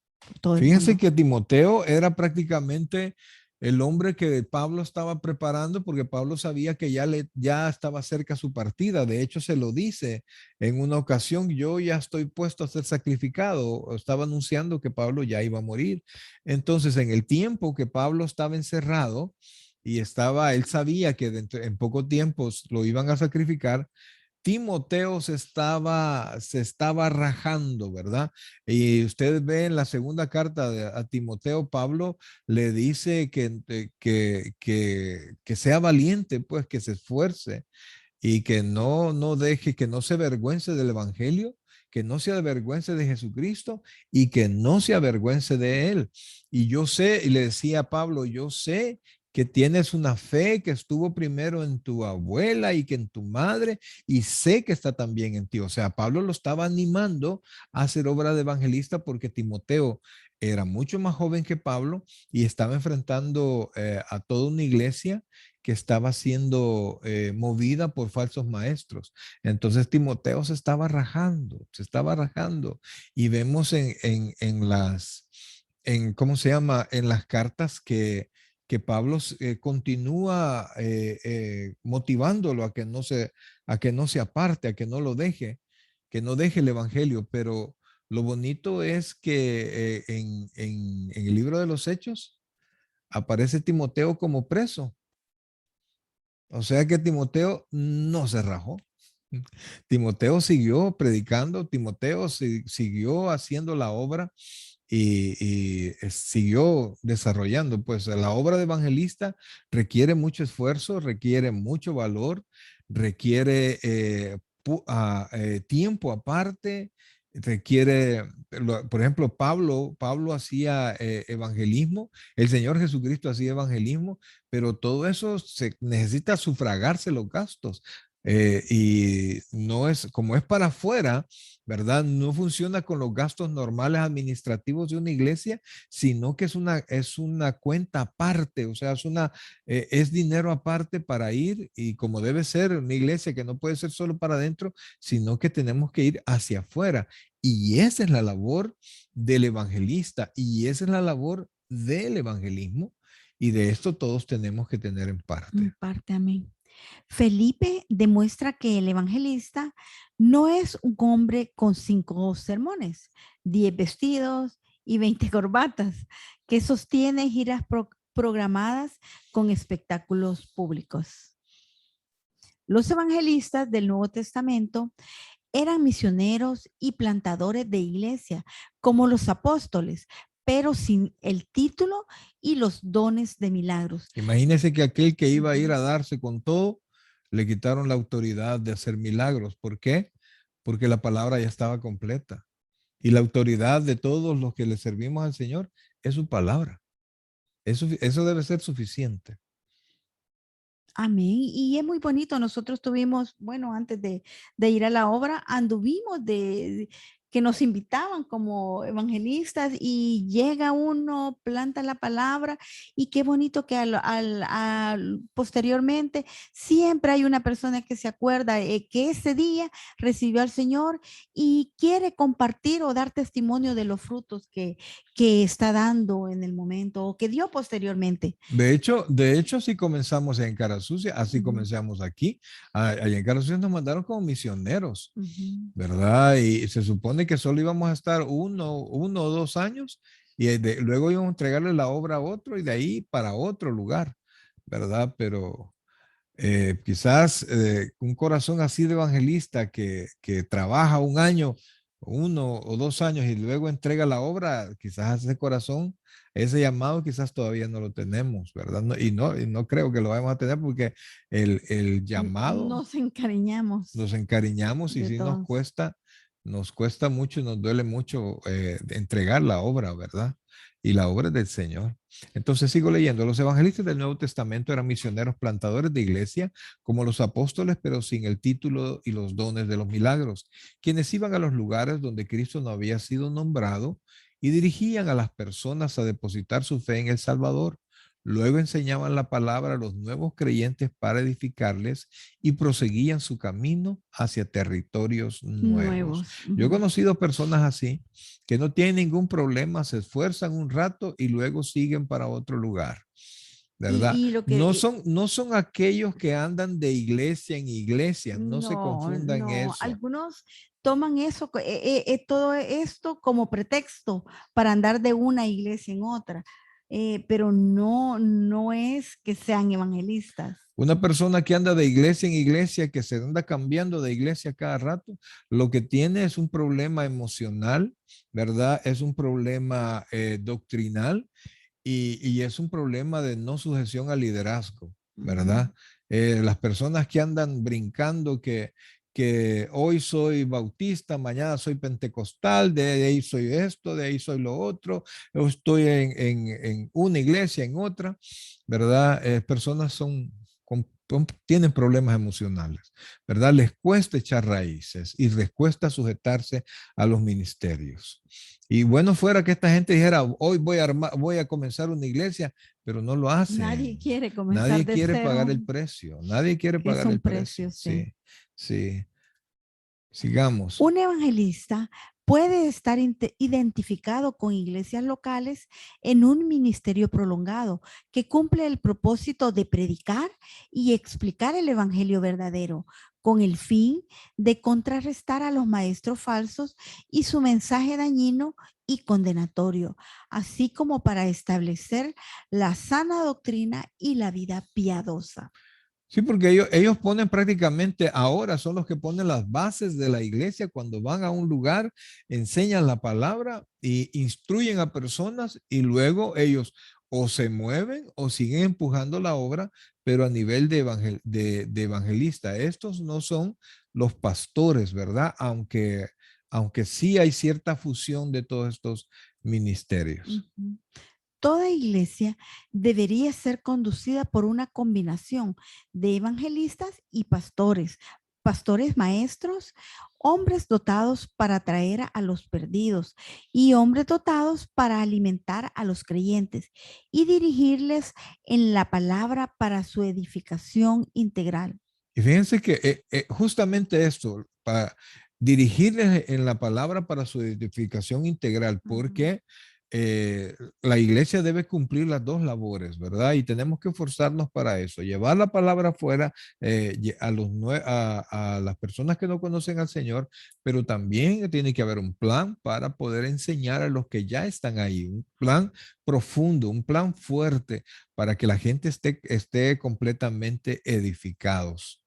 S1: Fíjense
S2: mundo.
S1: que Timoteo era prácticamente el hombre que Pablo estaba preparando porque Pablo sabía que ya estaba cerca su partida. De hecho, se lo dice en una ocasión, yo ya estoy puesto a ser sacrificado. Estaba anunciando que Pablo ya iba a morir. Entonces, en el tiempo que Pablo estaba encerrado y él sabía que en poco tiempo lo iban a sacrificar. Timoteo se estaba rajando, ¿verdad? Y ustedes ven en la segunda carta a Timoteo, Pablo le dice que sea valiente, pues que se esfuerce y que no deje, que no se avergüence del evangelio, que no se avergüence de Jesucristo y que no se avergüence de él. Y yo sé, y le decía a Pablo, yo sé que tienes una fe que estuvo primero en tu abuela y que en tu madre, y sé que está también en ti. O sea, Pablo lo estaba animando a hacer obra de evangelista porque Timoteo era mucho más joven que Pablo y estaba enfrentando a toda una iglesia que estaba siendo movida por falsos maestros. Entonces Timoteo se estaba rajando. Y vemos ¿cómo se llama? En las cartas que Pablo continúa motivándolo a que no se aparte, a que no lo deje, que no deje el evangelio. Pero lo bonito es que en el libro de los Hechos aparece Timoteo como preso. O sea que Timoteo no se rajó. Timoteo siguió predicando, Timoteo siguió haciendo la obra y siguió desarrollando. Pues la obra de evangelista requiere mucho esfuerzo, requiere mucho valor, requiere tiempo aparte, requiere, por ejemplo, Pablo hacía evangelismo, el Señor Jesucristo hacía evangelismo, pero todo eso se necesita sufragarse los gastos. Y no es, como es para afuera, ¿verdad? No funciona con los gastos normales administrativos de una iglesia, sino que es una cuenta aparte, o sea, es dinero aparte para ir y como debe ser una iglesia que no puede ser solo para adentro, sino que tenemos que ir hacia afuera. Y esa es la labor del evangelista y esa es la labor del evangelismo y de esto todos tenemos que tener en parte.
S2: En parte, amén. Felipe demuestra que el evangelista no es un hombre con 5 sermones, 10 vestidos y 20 corbatas, que sostiene giras programadas con espectáculos públicos. Los evangelistas del Nuevo Testamento eran misioneros y plantadores de iglesia, como los apóstoles, pero sin el título y los dones de milagros.
S1: Imagínese que aquel que iba a ir a darse con todo, le quitaron la autoridad de hacer milagros. ¿Por qué? Porque la palabra ya estaba completa. Y la autoridad de todos los que le servimos al Señor es su palabra. Eso debe ser suficiente.
S2: Amén. Y es muy bonito. Nosotros tuvimos, bueno, antes de ir a la obra, anduvimos que nos invitaban como evangelistas y llega uno, planta la palabra y qué bonito que posteriormente siempre hay una persona que se acuerda que ese día recibió al Señor y quiere compartir o dar testimonio de los frutos que está dando en el momento o que dio posteriormente.
S1: De hecho, así comenzamos en Cara Sucia, así comenzamos aquí. Allá en Cara Sucia nos mandaron como misioneros, ¿verdad? Y se supone que solo íbamos a estar uno o 2 años y luego íbamos a entregarle la obra a otro y de ahí para otro lugar, ¿verdad? Pero quizás un corazón así de evangelista que trabaja 1 año, 1 o 2 años y luego entrega la obra, quizás ese corazón, ese llamado quizás todavía no lo tenemos, ¿verdad? Y no creo que lo vayamos a tener porque el llamado
S2: nos encariñamos
S1: y sí nos cuesta mucho, nos duele mucho entregar la obra, ¿verdad? Y la obra es del Señor. Entonces sigo leyendo. Los evangelistas del Nuevo Testamento eran misioneros plantadores de iglesia como los apóstoles, pero sin el título y los dones de los milagros, quienes iban a los lugares donde Cristo no había sido nombrado y dirigían a las personas a depositar su fe en el Salvador. Luego enseñaban la palabra a los nuevos creyentes para edificarles y proseguían su camino hacia territorios nuevos. Yo he conocido personas así que no tienen ningún problema, se esfuerzan un rato y luego siguen para otro lugar. ¿Verdad? No son aquellos que andan de iglesia en iglesia, no se confundan eso.
S2: Algunos toman eso, todo esto como pretexto para andar de una iglesia en otra. Pero no es que sean evangelistas.
S1: Una persona que anda de iglesia en iglesia, que se anda cambiando de iglesia cada rato, lo que tiene es un problema emocional, ¿verdad? Es un problema doctrinal y es un problema de no sujeción al liderazgo, ¿verdad? Las personas que andan brincando, que hoy soy bautista, mañana soy pentecostal, de ahí soy esto, de ahí soy lo otro, yo estoy en una iglesia, en otra, ¿verdad? Personas tienen problemas emocionales, ¿verdad? Les cuesta echar raíces y les cuesta sujetarse a los ministerios. Y bueno fuera que esta gente dijera, hoy voy a comenzar una iglesia, pero no lo hacen.
S2: Nadie quiere comenzar
S1: Nadie
S2: de
S1: quiere
S2: cero.
S1: pagar el precio. Nadie quiere pagar el precio. Sí, sí. Sigamos.
S2: Un evangelista puede estar identificado con iglesias locales en un ministerio prolongado que cumple el propósito de predicar y explicar el evangelio verdadero con el fin de contrarrestar a los maestros falsos y su mensaje dañino y condenatorio, así como para establecer la sana doctrina y la vida piadosa.
S1: Sí, porque ellos ponen prácticamente, ahora son los que ponen las bases de la iglesia cuando van a un lugar, enseñan la palabra y instruyen a personas y luego ellos o se mueven o siguen empujando la obra, pero a nivel de evangelista. Estos no son los pastores, ¿verdad? Aunque aunque sí hay cierta fusión de todos estos ministerios.
S2: Ujú. Toda iglesia debería ser conducida por una combinación de evangelistas y pastores, pastores maestros, hombres dotados para atraer a los perdidos y hombres dotados para alimentar a los creyentes y dirigirles en la palabra para su edificación integral.
S1: Y fíjense que justamente esto, para dirigirles en la palabra para su edificación integral, porque la iglesia debe cumplir las dos labores, ¿verdad? Y tenemos que esforzarnos para eso, llevar la palabra afuera a las personas que no conocen al Señor, pero también tiene que haber un plan para poder enseñar a los que ya están ahí, un plan profundo, un plan fuerte para que la gente esté completamente edificados.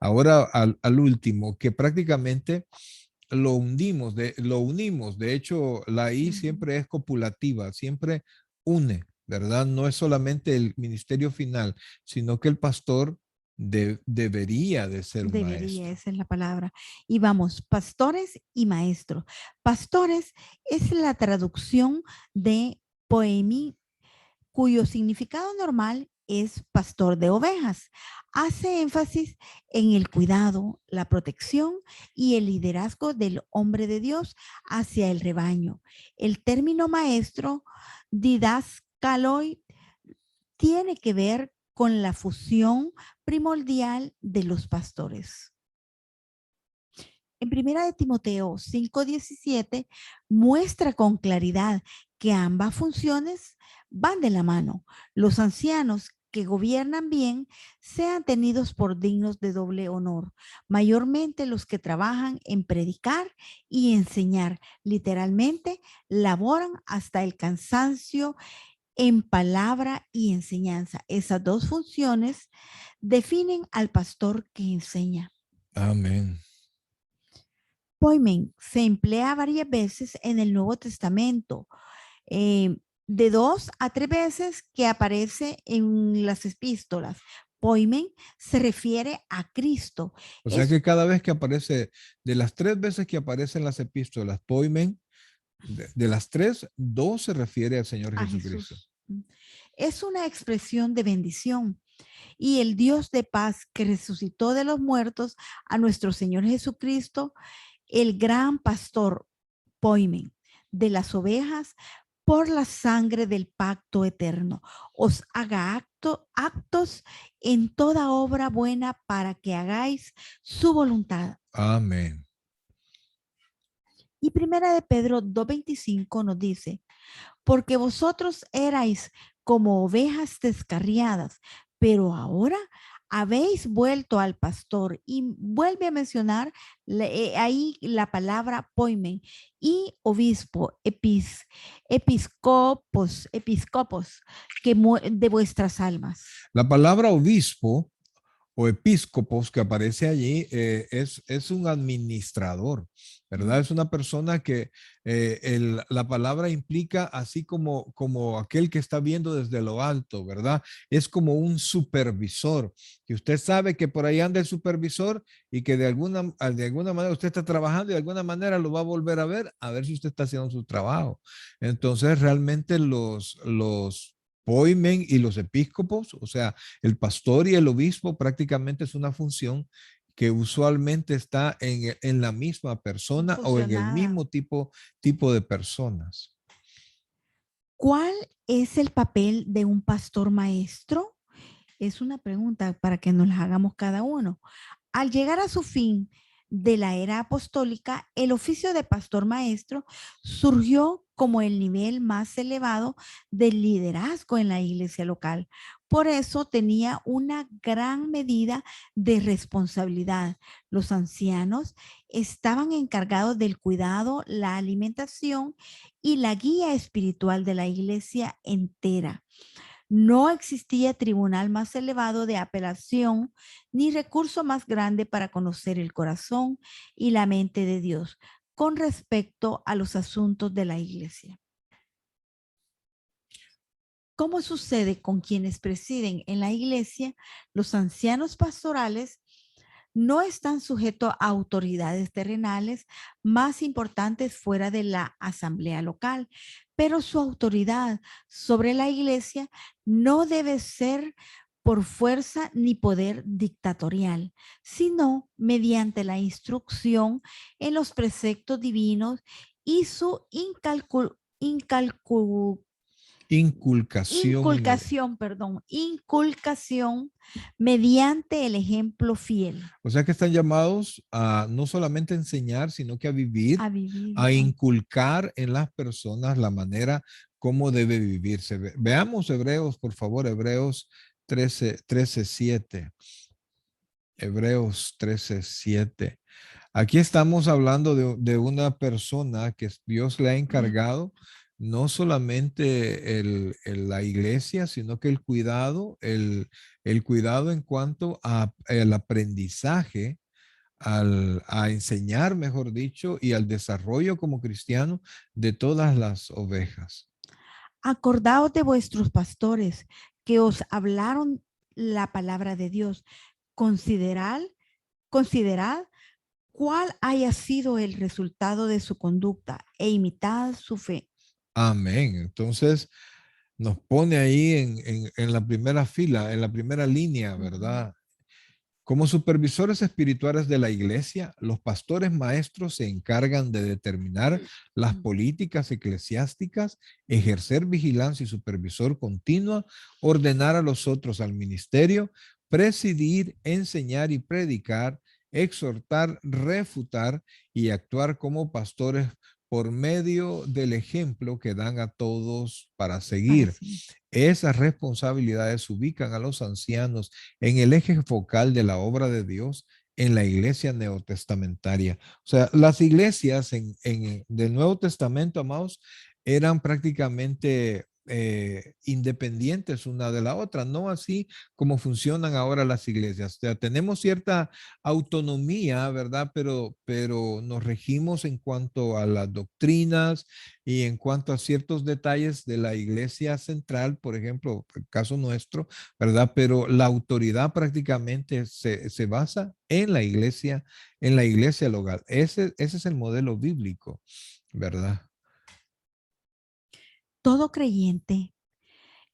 S1: Ahora al último, que prácticamente lo unimos. De hecho, la I siempre es copulativa, siempre une, ¿verdad? No es solamente el ministerio final, sino que el pastor debería de ser un
S2: Debería,
S1: maestro.
S2: esa es la palabra. Y vamos, pastores y maestros. Pastores es la traducción de poemi, cuyo significado normal es pastor de ovejas. Hace énfasis en el cuidado, la protección y el liderazgo del hombre de Dios hacia el rebaño. El término maestro, didascaloi, tiene que ver con la fusión primordial de los pastores. En primera de Timoteo 5:17 muestra con claridad que ambas funciones van de la mano. Los ancianos que gobiernan bien sean tenidos por dignos de doble honor, mayormente los que trabajan en predicar y enseñar. Literalmente, laboran hasta el cansancio en palabra y enseñanza. Esas dos funciones definen al pastor que enseña.
S1: Amén.
S2: Poimen se emplea varias veces en el Nuevo Testamento, de 2 a 3 veces que aparece en las epístolas. Poimen se refiere a Cristo.
S1: O sea
S2: Es,
S1: que cada vez que aparece, de las 3 veces que aparecen las epístolas, poimen, de las 3, 2 se refiere al Señor
S2: a
S1: Jesucristo.
S2: Jesús. Es una expresión de bendición. Y el Dios de paz que resucitó de los muertos a nuestro Señor Jesucristo, el gran pastor, poimen, de las ovejas, por la sangre del pacto eterno, os haga actos en toda obra buena para que hagáis su voluntad.
S1: Amén.
S2: Y primera de Pedro 2:25 nos dice, porque vosotros erais como ovejas descarriadas, pero ahora habéis vuelto al pastor. Y vuelve a mencionar ahí la palabra poimen y obispo, episcopos, de vuestras almas.
S1: La palabra obispo o episcopos que aparece allí es un administrador, ¿verdad? Es una persona que la palabra implica así como aquel que está viendo desde lo alto, ¿verdad? Es como un supervisor, que usted sabe que por ahí anda el supervisor y que de alguna manera usted está trabajando y de alguna manera lo va a volver a ver si usted está haciendo su trabajo. Entonces, realmente los poimen y los episcopos, o sea, el pastor y el obispo prácticamente es una función que usualmente está en la misma persona o en el
S2: Fusionada.
S1: mismo tipo de personas.
S2: ¿Cuál es el papel de un pastor maestro? Es una pregunta para que nos la hagamos cada uno. Al llegar a su fin de la era apostólica, el oficio de pastor maestro surgió como el nivel más elevado del liderazgo en la iglesia local. Por eso tenía una gran medida de responsabilidad. Los ancianos estaban encargados del cuidado, la alimentación y la guía espiritual de la iglesia entera. No existía tribunal más elevado de apelación ni recurso más grande para conocer el corazón y la mente de Dios con respecto a los asuntos de la iglesia. ¿Cómo sucede con quienes presiden en la iglesia? Los ancianos pastorales no están sujetos a autoridades terrenales más importantes fuera de la asamblea local, pero su autoridad sobre la iglesia no debe ser por fuerza ni poder dictatorial, sino mediante la instrucción en los preceptos divinos y su
S1: Inculcación.
S2: inculcación mediante el ejemplo fiel.
S1: O sea que están llamados a no solamente enseñar, sino que a vivir,
S2: A vivir.
S1: a inculcar en las personas la manera como debe vivirse. Veamos Hebreos, por favor, Hebreos 13:7. Hebreos 13:7. Aquí estamos hablando de una persona que Dios le ha encargado no solamente la iglesia, sino que el cuidado en cuanto al aprendizaje, a enseñar, mejor dicho, y al desarrollo como cristiano de todas las ovejas.
S2: Acordaos de vuestros pastores que os hablaron la palabra de Dios. Considerad cuál haya sido el resultado de su conducta e imitad su fe.
S1: Amén. Entonces nos pone ahí en la primera fila, en la primera línea, ¿verdad? Como supervisores espirituales de la iglesia, los pastores maestros se encargan de determinar las políticas eclesiásticas, ejercer vigilancia y supervisor continua, ordenar a los otros al ministerio, presidir, enseñar y predicar, exhortar, refutar y actuar como pastores por medio del ejemplo que dan a todos para seguir. Esas responsabilidades ubican a los ancianos en el eje focal de la obra de Dios en la iglesia neotestamentaria. O sea, las iglesias del Nuevo Testamento, amados, eran prácticamente independientes una de la otra, no así como funcionan ahora las iglesias. O sea, tenemos cierta autonomía, ¿verdad? Pero nos regimos en cuanto a las doctrinas y en cuanto a ciertos detalles de la iglesia central, por ejemplo, el caso nuestro, ¿verdad? Pero la autoridad prácticamente se basa en la iglesia local. Ese es el modelo bíblico, ¿verdad?
S2: Todo creyente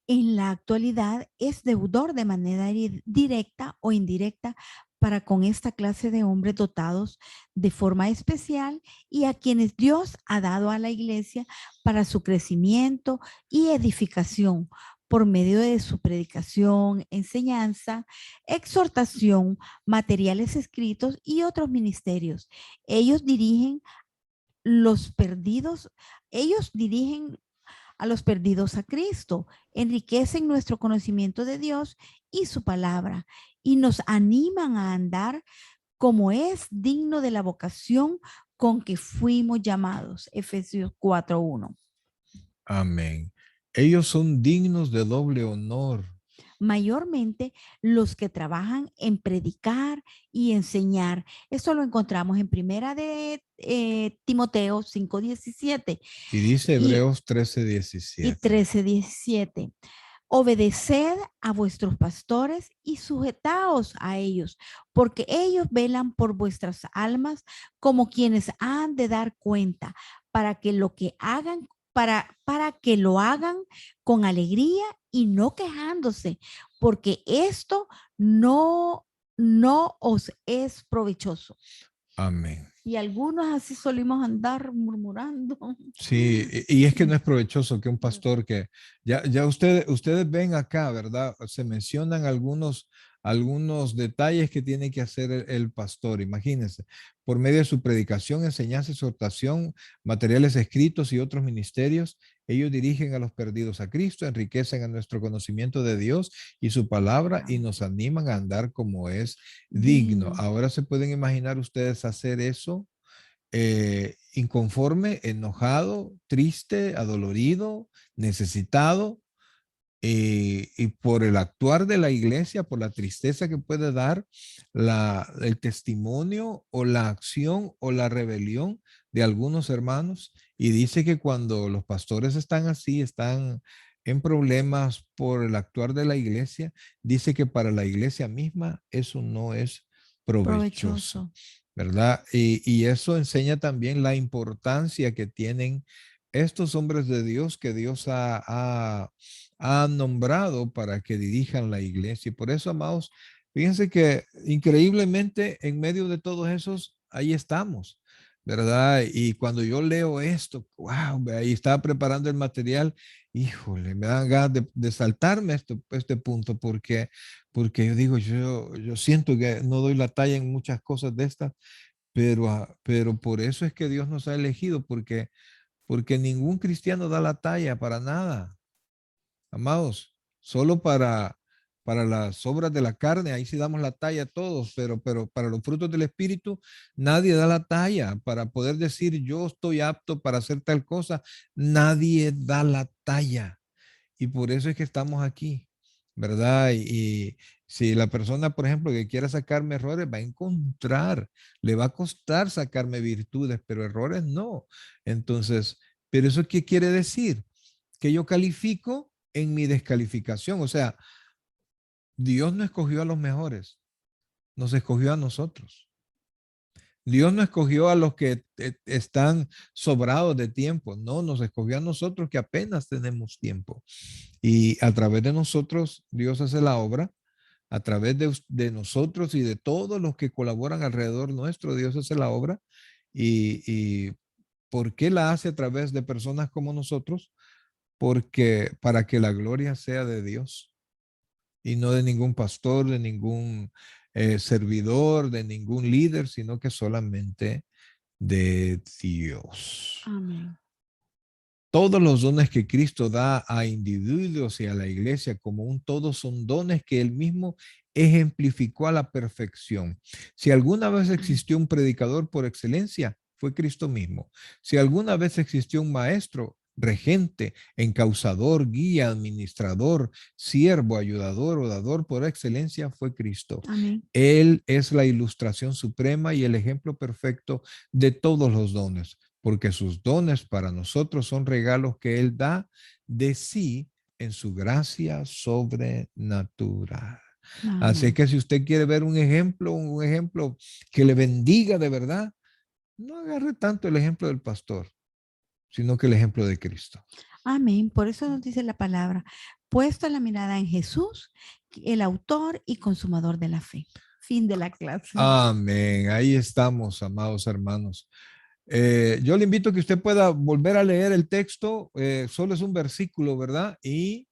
S2: en la actualidad es deudor de manera directa o indirecta para con esta clase de hombres dotados de forma especial y a quienes Dios ha dado a la iglesia para su crecimiento y edificación por medio de su predicación, enseñanza, exhortación, materiales escritos y otros ministerios. Ellos dirigen a los perdidos a Cristo, enriquecen nuestro conocimiento de Dios y su palabra y nos animan a andar como es digno de la vocación con que fuimos llamados. Efesios 4:1.
S1: Amén. Ellos son dignos de doble honor.
S2: Mayormente los que trabajan en predicar y enseñar. Eso lo encontramos en primera de Timoteo 5:17.
S1: Y dice Hebreos
S2: Y
S1: 13:17.
S2: 13:17. Obedeced a vuestros pastores y sujetaos a ellos, porque ellos velan por vuestras almas como quienes han de dar cuenta, para que lo que hagan, para que lo hagan con alegría y no quejándose, porque esto no os es provechoso.
S1: Amén.
S2: Y algunos así solimos andar murmurando.
S1: Sí, y es que no es provechoso que un pastor que ya ustedes ven acá, ¿verdad? Se mencionan algunos detalles que tiene que hacer el pastor. Imagínense, por medio de su predicación, enseñanza, exhortación, materiales escritos y otros ministerios, ellos dirigen a los perdidos a Cristo, enriquecen a nuestro conocimiento de Dios y su palabra y nos animan a andar como es digno. Ahora se pueden imaginar ustedes hacer eso inconforme, enojado, triste, adolorido, necesitado, y por el actuar de la iglesia, por la tristeza que puede dar el testimonio o la acción o la rebelión de algunos hermanos. Y dice que cuando los pastores están así, están en problemas por el actuar de la iglesia, dice que para la iglesia misma eso no es provechoso, ¿verdad? Y eso enseña también la importancia que tienen estos hombres de Dios que Dios ha nombrado para que dirijan la iglesia. Y por eso, amados, fíjense que increíblemente en medio de todos esos, ahí estamos, ¿verdad? Y cuando yo leo esto, wow, ahí estaba preparando el material, híjole, me dan ganas de saltarme este punto porque yo digo, yo siento que no doy la talla en muchas cosas de estas, pero por eso es que Dios nos ha elegido, porque ningún cristiano da la talla para nada, amados, solo para las obras de la carne, ahí sí damos la talla todos, pero para los frutos del Espíritu, nadie da la talla para poder decir yo estoy apto para hacer tal cosa, nadie da la talla. Y por eso es que estamos aquí, ¿verdad? Y si la persona, por ejemplo, que quiera sacarme errores, va a encontrar, le va a costar sacarme virtudes, pero errores no. Entonces, ¿pero eso qué quiere decir? Que yo califico en mi descalificación. O sea, Dios no escogió a los mejores, nos escogió a nosotros. Dios no escogió a los que están sobrados de tiempo, no, nos escogió a nosotros que apenas tenemos tiempo. Y a través de nosotros, Dios hace la obra, a través de nosotros y de todos los que colaboran alrededor nuestro, Dios hace la obra. Y ¿por qué la hace a través de personas como nosotros? Porque para que la gloria sea de Dios y no de ningún pastor, de ningún servidor, de ningún líder, sino que solamente de Dios.
S2: Amén.
S1: Todos los dones que Cristo da a individuos y a la iglesia como un todo son dones que él mismo ejemplificó a la perfección. Si alguna vez existió un predicador por excelencia, fue Cristo mismo. Si alguna vez existió un maestro, regente, encausador, guía, administrador, siervo, ayudador o dador por excelencia, fue Cristo.
S2: Amén.
S1: Él es la ilustración suprema y el ejemplo perfecto de todos los dones, porque sus dones para nosotros son regalos que Él da de sí en su gracia sobrenatural. Así
S2: Amén.
S1: que si usted quiere ver un ejemplo que le bendiga de verdad, no agarre tanto el ejemplo del pastor, sino que el ejemplo de Cristo.
S2: Amén. Por eso nos dice la palabra, puesto la mirada en Jesús, el autor y consumador de la fe. Fin de la clase.
S1: Amén. Ahí estamos, amados hermanos. Yo le invito a que usted pueda volver a leer el texto, solo es un versículo, ¿verdad? Y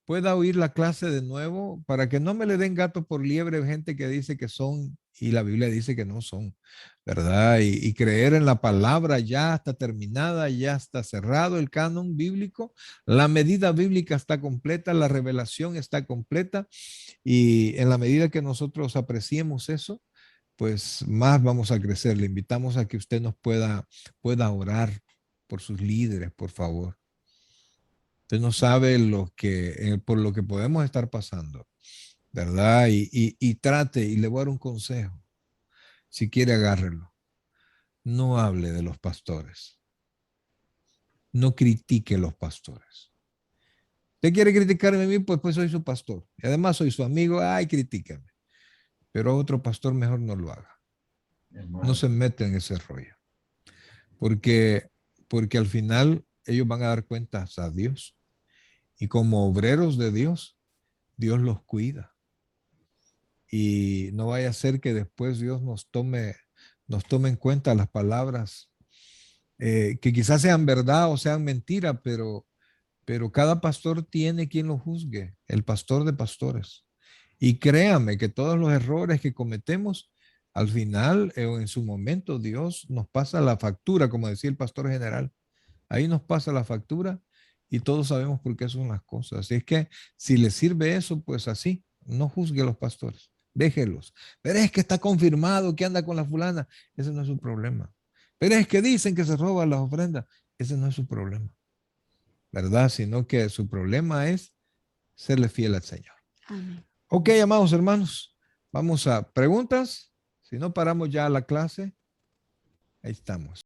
S1: pueda oír la clase de nuevo para que no me le den gato por liebre gente que dice que son y la Biblia dice que no son, ¿verdad? Y creer en la palabra ya está terminada, ya está cerrado el canon bíblico, la medida bíblica está completa, la revelación está completa y en la medida que nosotros apreciemos eso, pues más vamos a crecer. Le invitamos a que usted nos pueda orar por sus líderes, por favor. Usted no sabe por lo que podemos estar pasando, ¿verdad? Y trate, y le voy a dar un consejo. Si quiere, agárrelo. No hable de los pastores. No critique los pastores. Usted quiere criticarme a mí, pues soy su pastor. Y además soy su amigo, ay, critícame. Pero a otro pastor mejor no lo haga. No se meta en ese rollo. Porque al final ellos van a dar cuentas a Dios. Y como obreros de Dios, Dios los cuida. Y no vaya a ser que después Dios nos tome en cuenta las palabras que quizás sean verdad o sean mentira, pero cada pastor tiene quien lo juzgue, el pastor de pastores. Y créame que todos los errores que cometemos, al final o en su momento, Dios nos pasa la factura, como decía el pastor general. Ahí nos pasa la factura y todos sabemos por qué son las cosas. Así es que si les sirve eso, pues así, no juzgue a los pastores, déjelos. Pero es que está confirmado que anda con la fulana, ese no es su problema. Pero es que dicen que se roban las ofrendas, ese no es su problema, ¿verdad? Sino que su problema es serle fiel al Señor.
S2: Amén.
S1: Ok, amados hermanos, vamos a preguntas. Si no paramos ya la clase, ahí estamos.